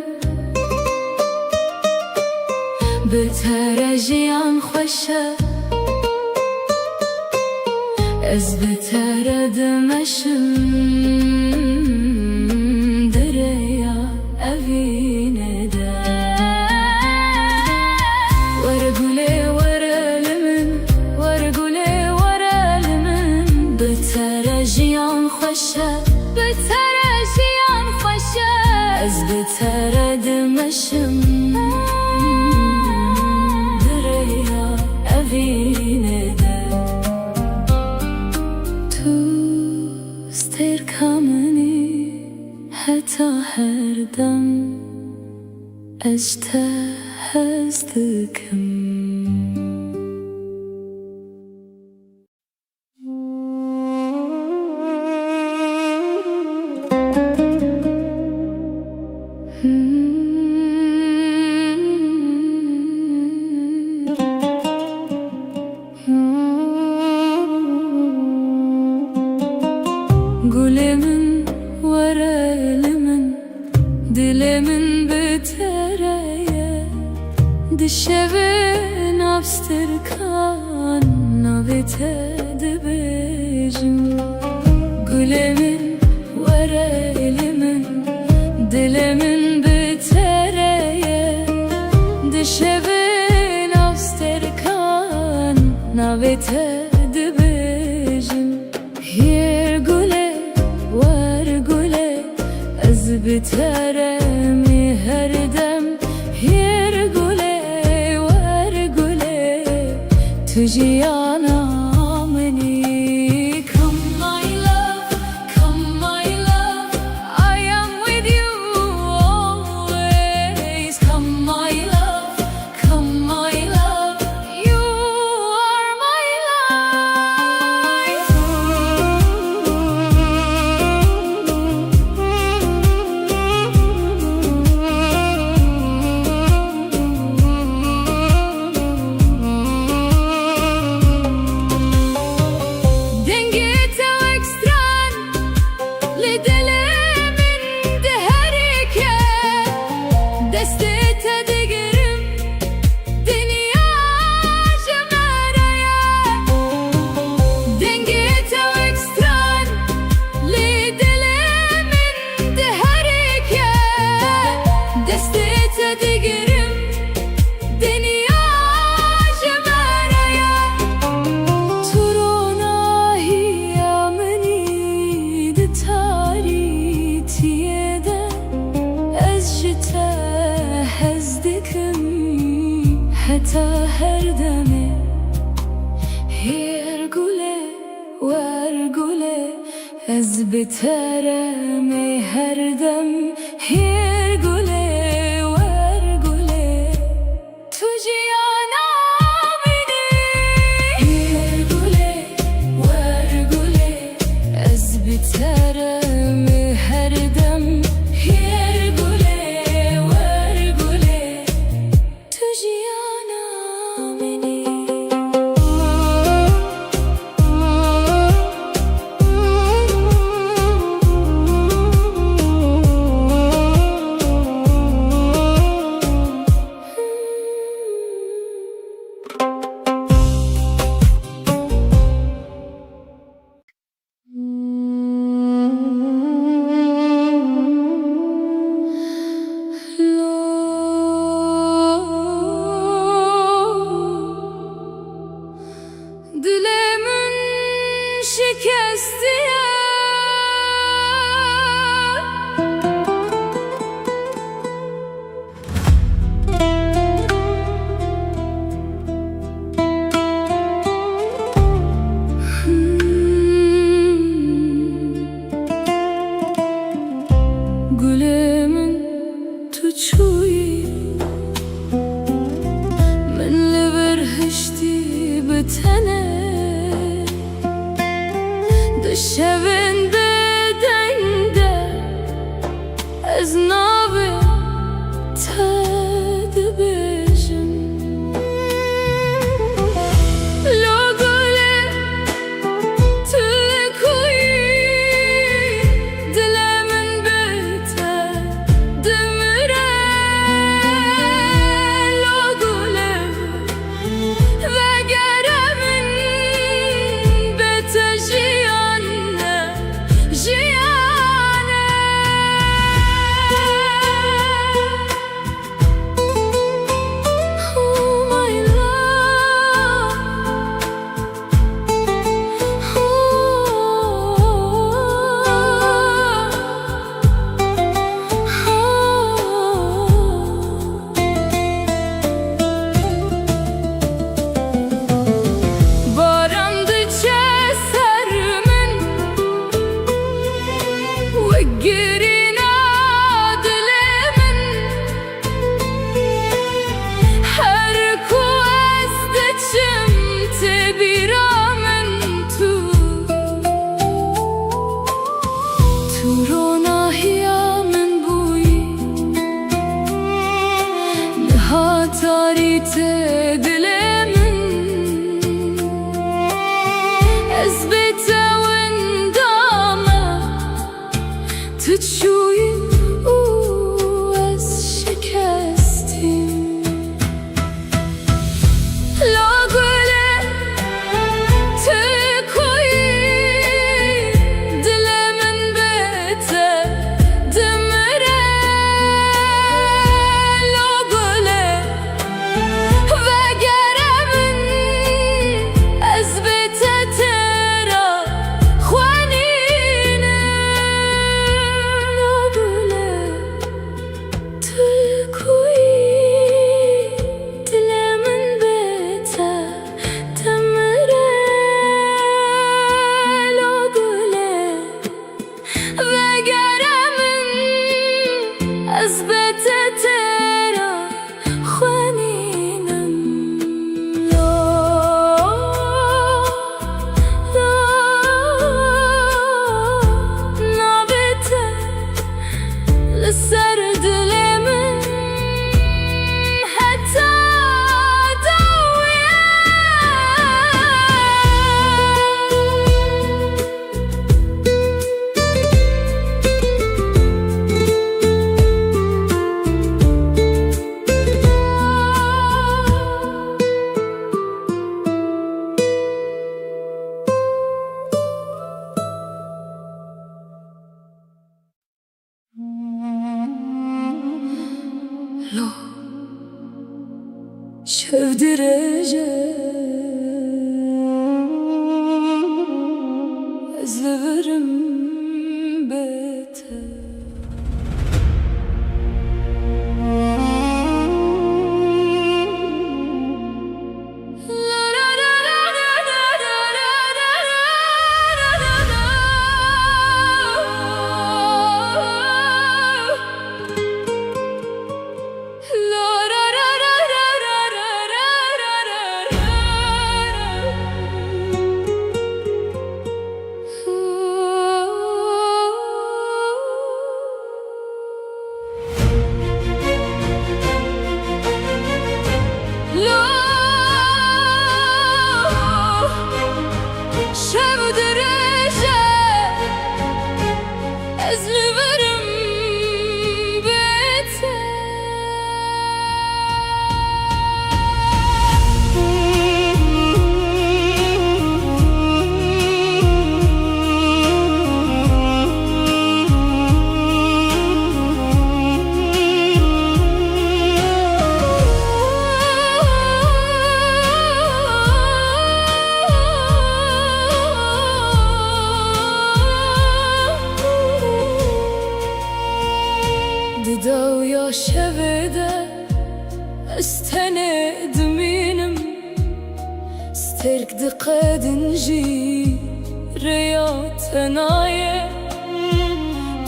بترجیان خوشه از بتردمشم دریا اوینه ده. بترجیان خوشه بترجیان خوشه از بتردمشم دریا اوینه ده. تو استرکامنی حتی هر دم از ته هستکم. Gülümün varelimin dilimin bitereye dişevin abstırkan navite dibejim. Gülümün varelimin dilimin bitereye dişevin abstırkan navite dibejim. Yer gule var gule ez biteremi her dem. Yer gule var gule tujiyana meni. Come my love, come my love, I am with you always. Come my love, come my love, you are my life. Heta her deme her gule var gule ez biteremi her dem. Her gule var gule tujiyana beni. Her gule var gule ez biteremi her dem. Her gule var gule tujiyana beni. شبن بدنده از نابه تدبیجم لگله تلکوی دلمن بته دمره لگله وگرمن بته جیانه جیانه Oh my love Barandı cesermin وقرينا دلمن هركو أزدجم تبيرا من رونا هيا من بوي نها تاريت دلمن أزبت وندامه تشوي از شکستیم لاغله تکوی دل من بته دمره لاغله وگرمن از بته ترا خوانینه تلکوی دل من بته دمره لاغله وگرمن از بته ترا خوانینم نابته لسر دل من حتی دویه لو شف درجة أزلفرم بيته دو یا شوده استند منم سترك دقاد نجي رياض نايه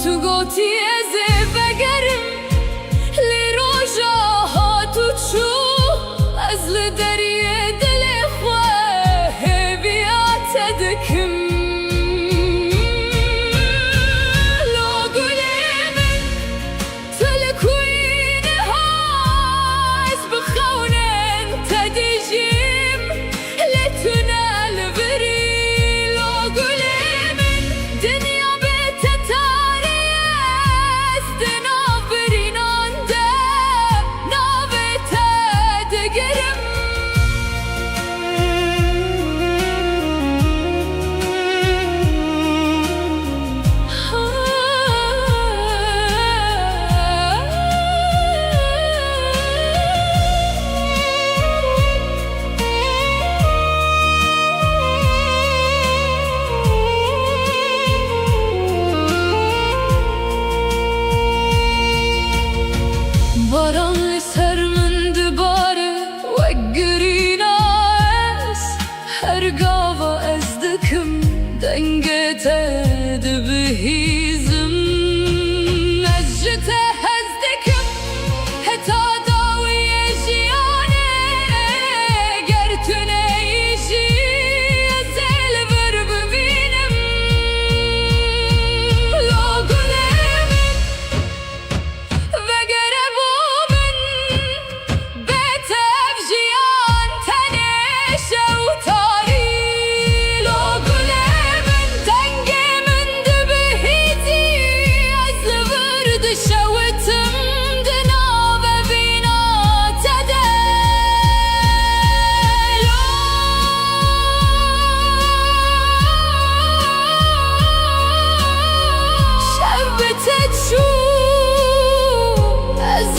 تقوتي ازي بقرم لروجاها تشو ازل دريه دل اخوه بيات دكم سنگته دبهیزم مجته هزدکم حتا داوی جیانه گرتونه ایشی زل بر ببینم لاغلم و گربومن بتف جیان تنش و تاری لاغلم تنگ من دبهیتی از ورد شوتم دنا و بینا شبت شو از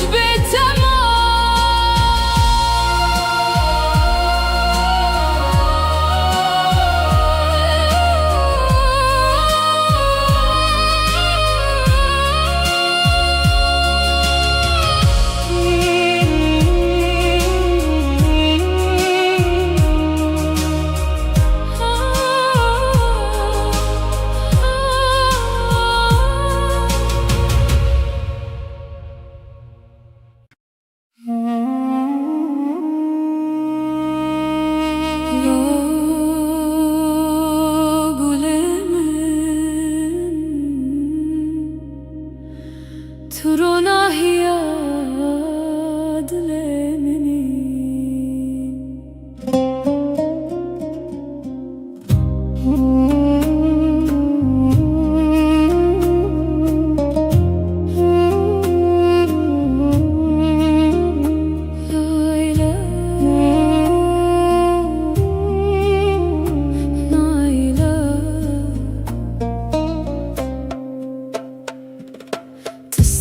ترونا هي دلمني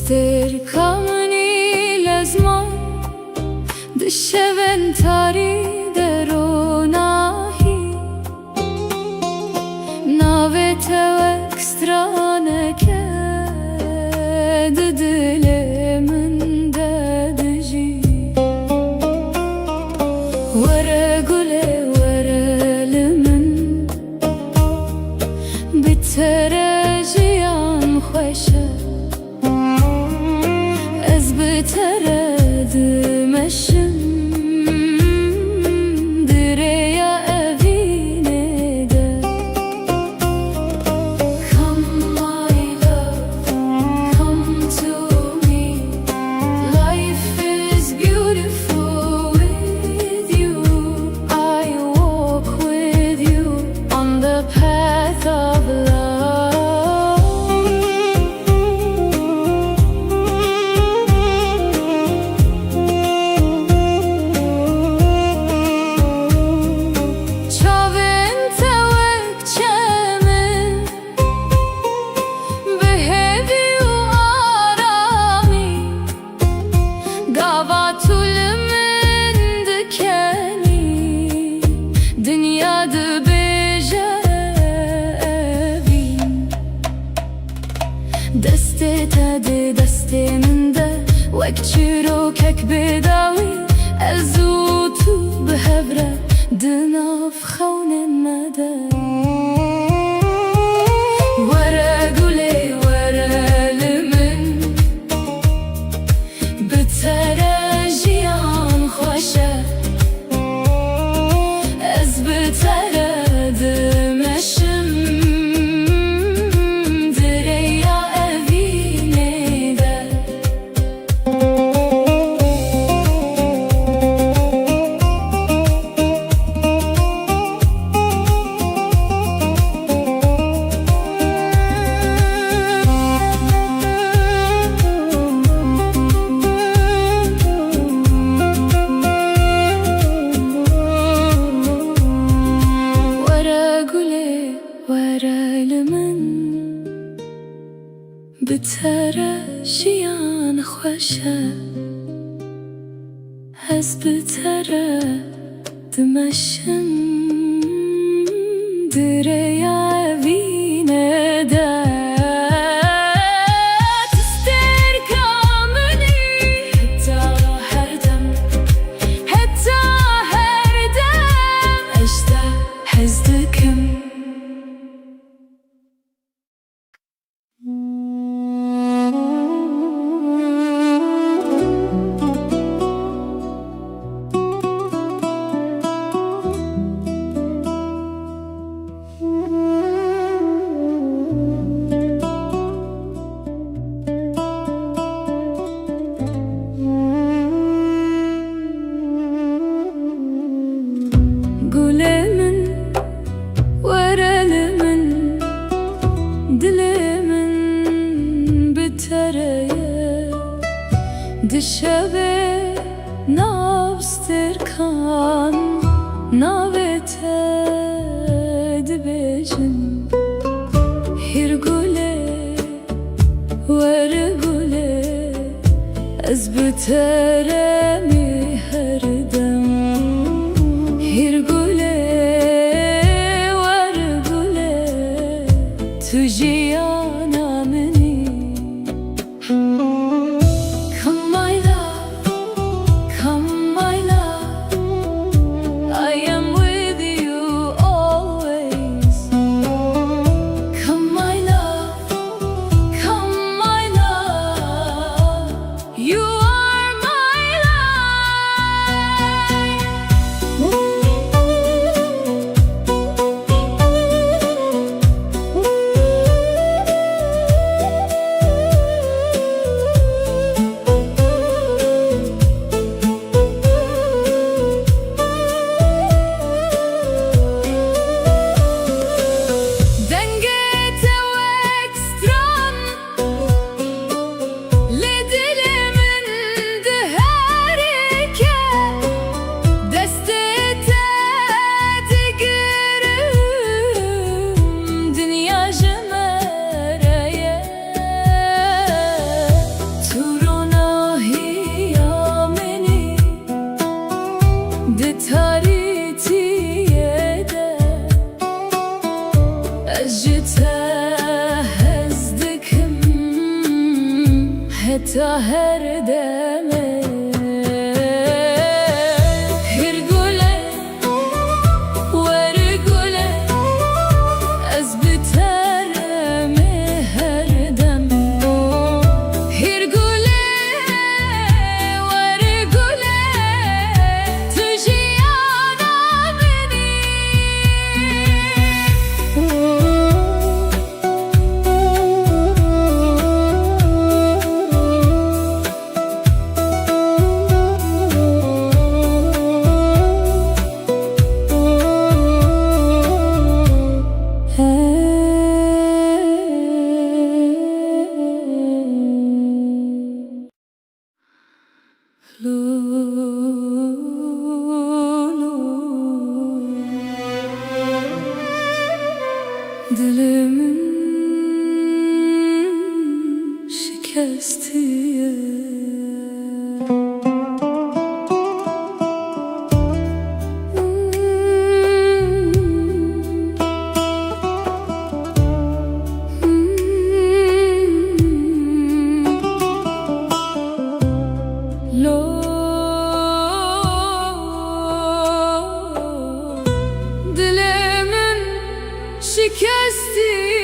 تستركمني لازمان دشون تاری دروناهی ناوت و اکسترانه که دل من ددجی وره گله وره لمن بترجیان خوشه بترد مشم دریا evine de Come my love, come to me Life is beautiful with you I walk with you on the path of love دست من ده وک چیروکک بداوی ازو تو بهبره دناف خون نده وره گله وره لمن بتره جیان خوشه از بتره دمشم بتره جیان خوشه از بتره دمشم دریا evine de تستركمني حتى her dem اشتاق حزدكم هرگوله ورگوله از بترمی هردم هرگوله ورگوله تو جیانا منی Come my love, come my love, I am with you always. Come my love, come my love, you are my دنگت وکستران لدلمن دهرکه دستت دگرم دنیا جمرایه تو روناهیا منی ده تاریتیه ده أجتها هزدكم حتى هردمه هرقوله ورقوله أزبترمي هردمه هرقوله ورقوله تجيانا مني Dilimin şikestiye Dilimin şikestiye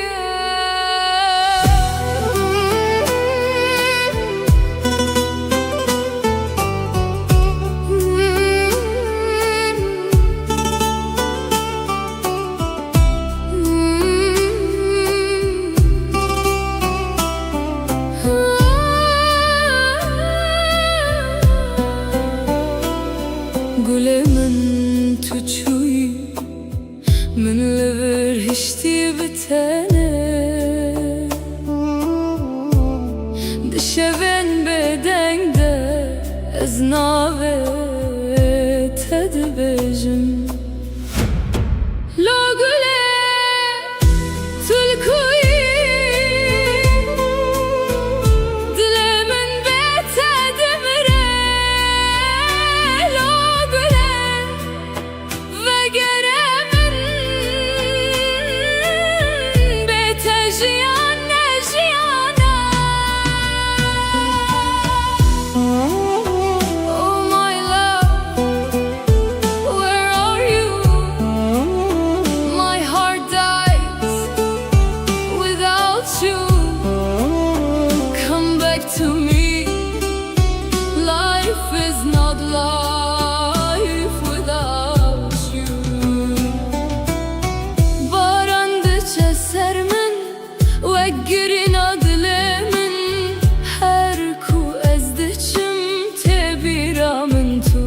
Gule min tu çuy من لبر هشتی بتنه دشون بدنگ ده از ناوه تد بجم لو گله تلکوی دل من بتد مره لو گله وگره To me, life is not life without you. Barandıça sermin ve girin adlemin her ku ezdiçim tebiramın tu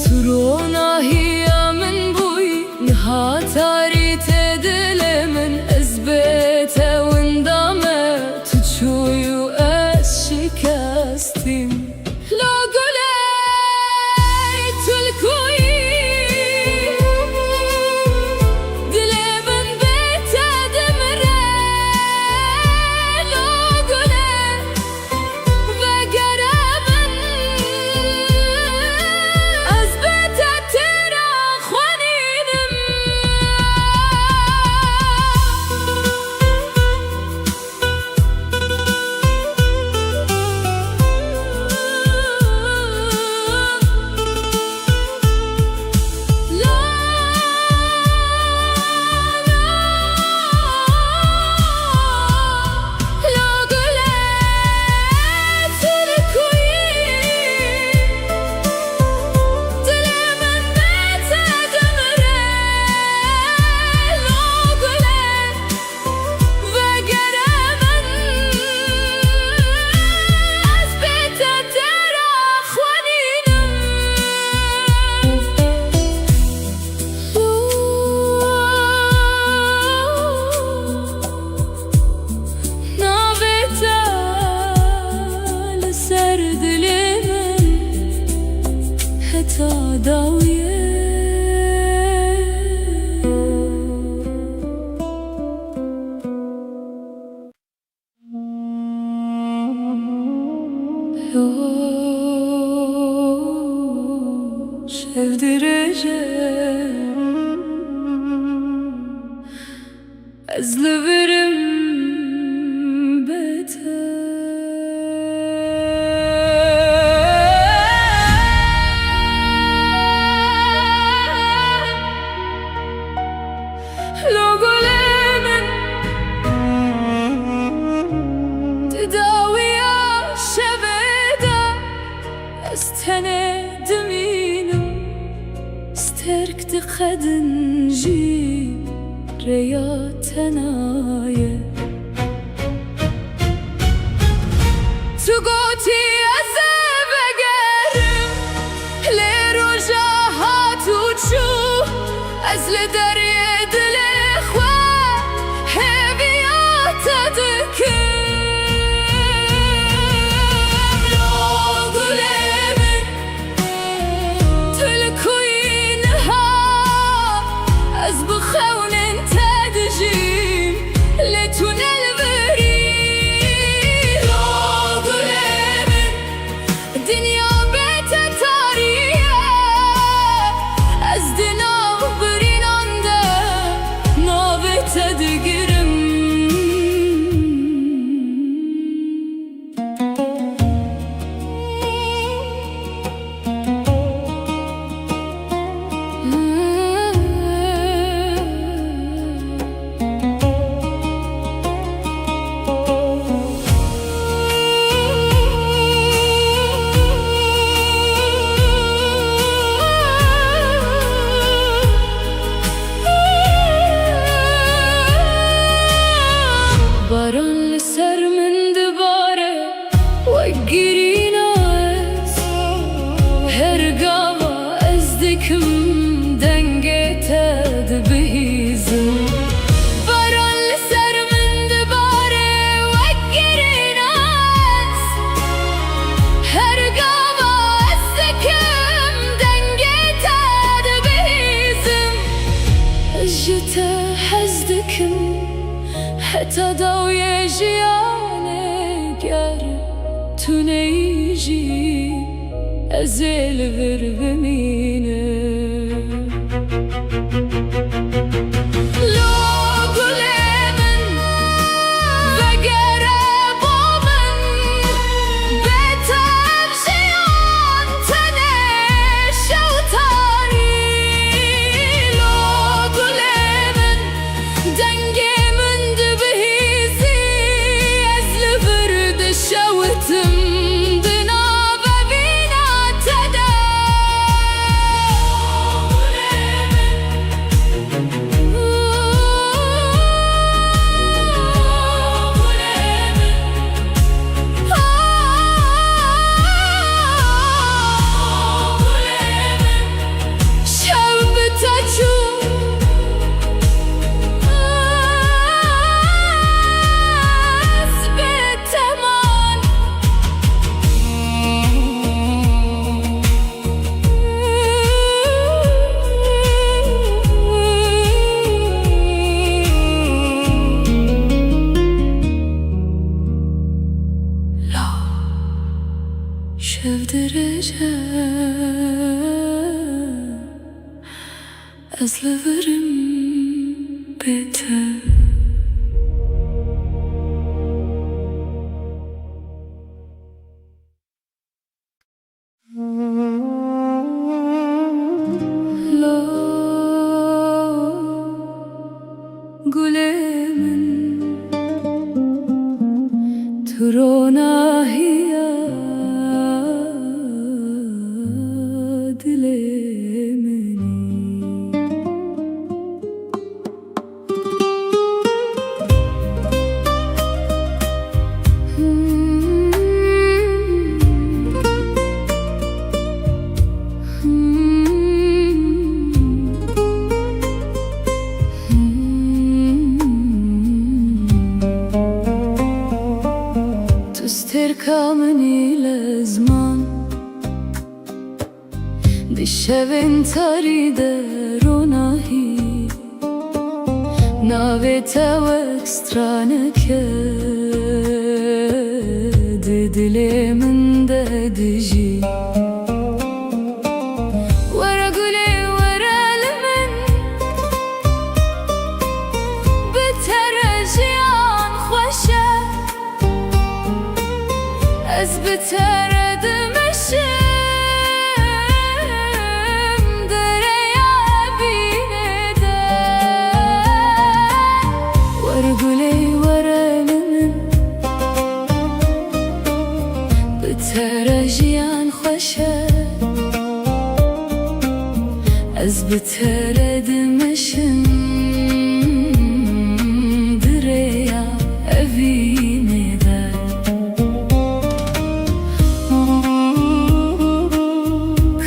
turona hiyamin buy nihatari tedilemin ezbete windame tuçuyu شکستیم لا گله تلکوی دل من به sevdireceğim ezleverim beter. لو قلمن تداوي شبدا استند مينم استرك تخدن جي ريا تنايه تقوتي أزبقرم لرجاها تشوف أزل دريد الإخوة هبيات تذكر لو قلمن تلكوينها أزبخون تدجيم لتنال الدنيا بيت تاريخ أزدنا برين عنده نابت تدقرم باران لسر من دباره وقري ناس هرقاوة ازدكم دنقيته دبهيزم باران لسر من دباره وقري ناس هرقاوة ازدكم دنقيته دبهيزم اجته حزدكم حتى ضوي جيانك يارب تنيجي أزيل غرب مينه لو قلمن بقرب ومن بيتر جيان تنش وطاري لو قلمن دنقي شوتم دنابة بينا تدا sevdireceğim ezleverim beter. لو قلمن ترونا هي تستركمني لزمان دشوين تريد روناهي ناويتا وكسترانك دلي من ده دجي ورا قولي ورا لمن بترجيان خوشة از بترد مشم دريا بيندا ورا قولي ورا لمن بترجيان خوشة از بترد مشم دريا بيندا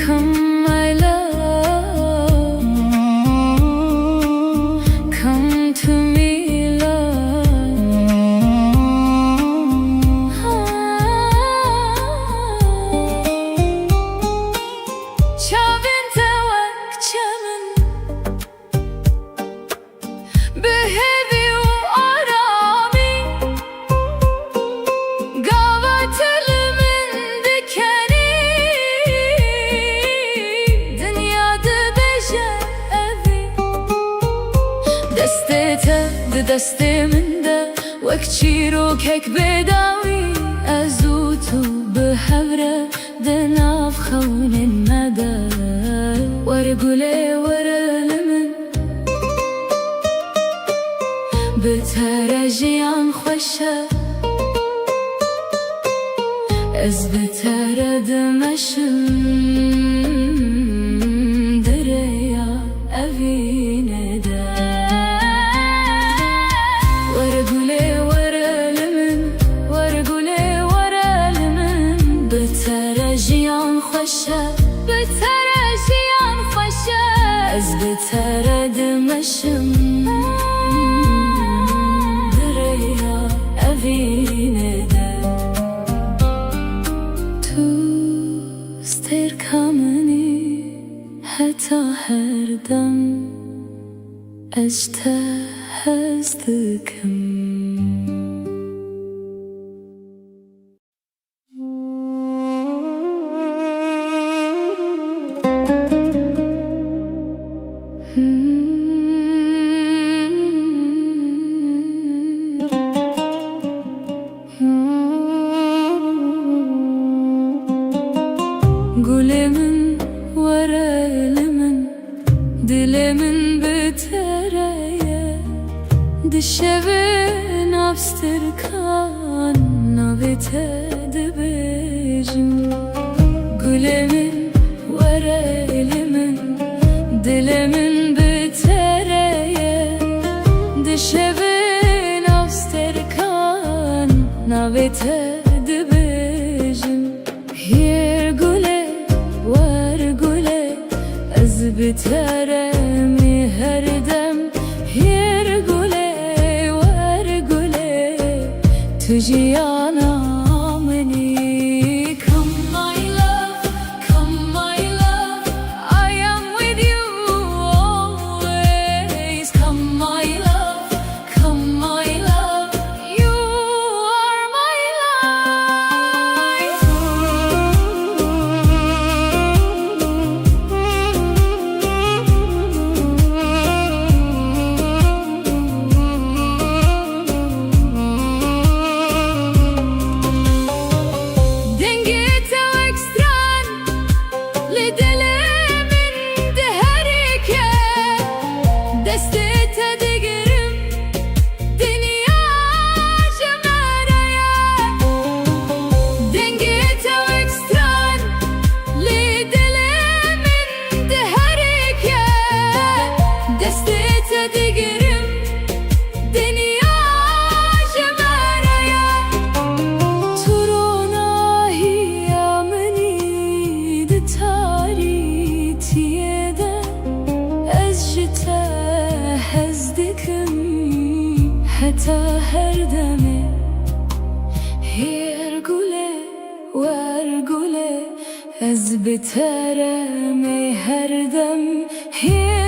Come my love, come to me love. Çavinte vak çemin behevi u arami gavatelimin dikeni dünyada beje evi destete de desteminde vak çirokek bedavi azutu behevre دناف خون المدى ورقولي ورا لمن بترجيان خوشة از بترد مشم دريا أفيندا ورقولي ورا لمن ورقولي ورا لمن بترجيان خوشة بترجيان خوشة از بترد مشم دريا أفيندا تو استركمني حتى هردم أجتهزتكم Gulemin ورا لمن دلمن بتريا دشبن أبستركان نبتد بجم Gulemin ورا لمن دلمن بتريا دشبن أبستركان نبتد بجم Hier gule var gule az biteremi her dem Hier gule var gule tujiyana meni Come my love, come my love I am with you always Come my love, come my love You are my life Dengete ekstran lidelemin deherike destete digerim dünya cemereye Dengete ekstran lidelemin deherike destete digerim dünya cemereye Turona hiyameni de tarihiyede ezjite hezdikim hatta her deme Hier gule var gule ez biteremi her dem Hier